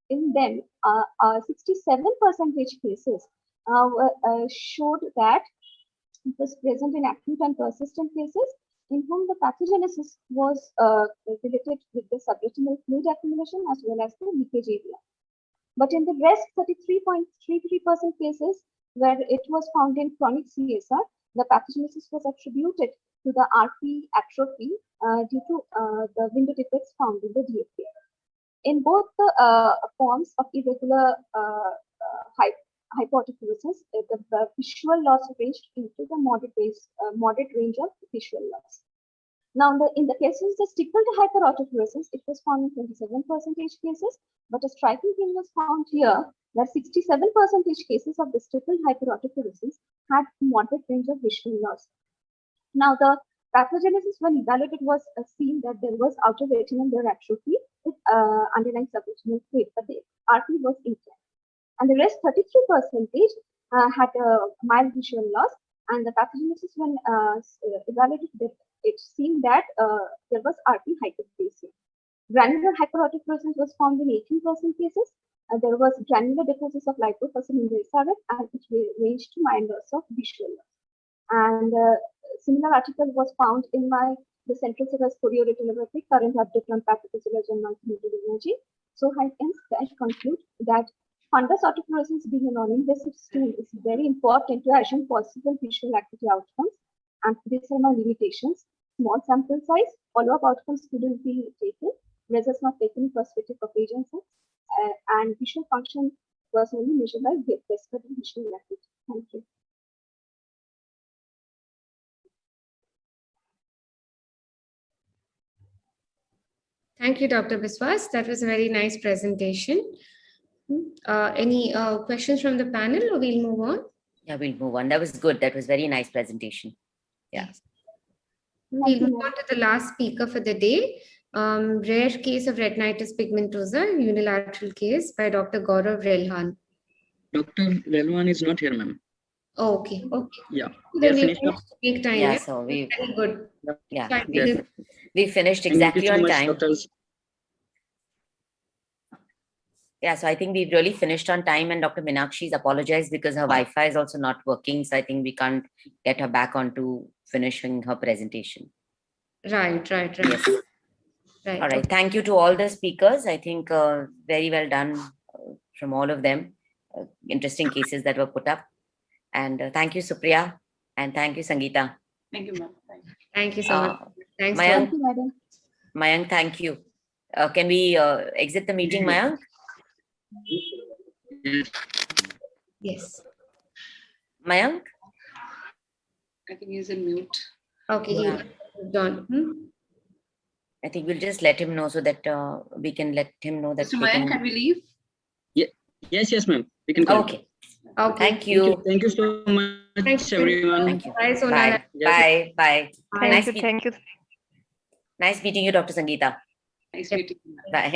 in them, 67% cases showed that it was present in acute and persistent cases, in whom the pathogenesis was related with the subretinal fluid accumulation as well as the leakage area. But in the rest, 33.33% cases where it was found in chronic CSR, the pathogenesis was attributed to the RP atrophy due to the window defects found in the DFA. In both the forms of irregular hypoautofluorescence, the visual loss ranged into the moderate range of visual loss. Now, in the cases of stippled hyperautofluorescence, it was found in 27% cases, but a striking thing was found here that 67% cases of the stippled hyperautofluorescence had moderate range of visual loss. Now, the pathogenesis when evaluated was seen that there was outer retinal layer atrophy with underlying subretinal fluid, but the RP was intact. And the rest 33% had a mild visual loss, and the pathogenesis when evaluated, it seemed that there was RP hyperplasia. Granular hyperautofluorescence was found in 18% cases. There was granular deposits of liposuction in the SRF, and it ranged to mild loss of visual loss. And similar article was found in the central serous chorioretinopathy, current update on pathophysiology and multimodal imaging. So I conclude that fundus autofluorescence being a non-invasive tool is very important to assume possible visual acuity outcomes. And these are my limitations: small sample size, follow-up outcomes couldn't be taken, results not taken in perspective of agency, and visual function was only measured by prescribed visual acuity. Thank you. Thank you, Dr. Biswas. That was a very nice presentation. Any questions from the panel, or we'll move on? Yeah, we'll move on. That was good. That was very nice presentation. Yeah. We'll move on to the last speaker for the day. Rare case of retinitis pigmentosa, unilateral case by Dr. Gaurav Relhan. Dr. Relhan is not here, ma'am. Oh, okay. Okay. Yeah. Then we finished to make time. Yeah, so we very good. Yeah, Yes. we finished Thank you exactly so on much, time. doctors. Yeah, so I think we really finished on time, and Dr. Meenakshi's apologized because her Wi-Fi is also not working. So I think we can't get her back onto finishing her presentation. Right. Right. Yes. Right. All right. Thank you to all the speakers. I think very well done from all of them. Interesting cases that were put up. And thank you, Supriya, and thank you, Sangeeta. Thank you, ma'am. Thank you so much. Thanks. Mayank, for- Mayank, thank you. Can we exit the meeting, Mayank? Yes. Mayank? I think he's in mute. Okay. Yeah. Done. I think we'll just let him know so that we can let him know that. Mr. Mayank, can we leave? Yes, ma'am. We can go. Okay. Okay. Thank you. Thank you so much, Thank you. everyone. Thank you. Bye, Sonal. Bye. Bye. Bye. Thank you. Nice meeting you, Dr. Sangeeta. Nice meeting you. Bye.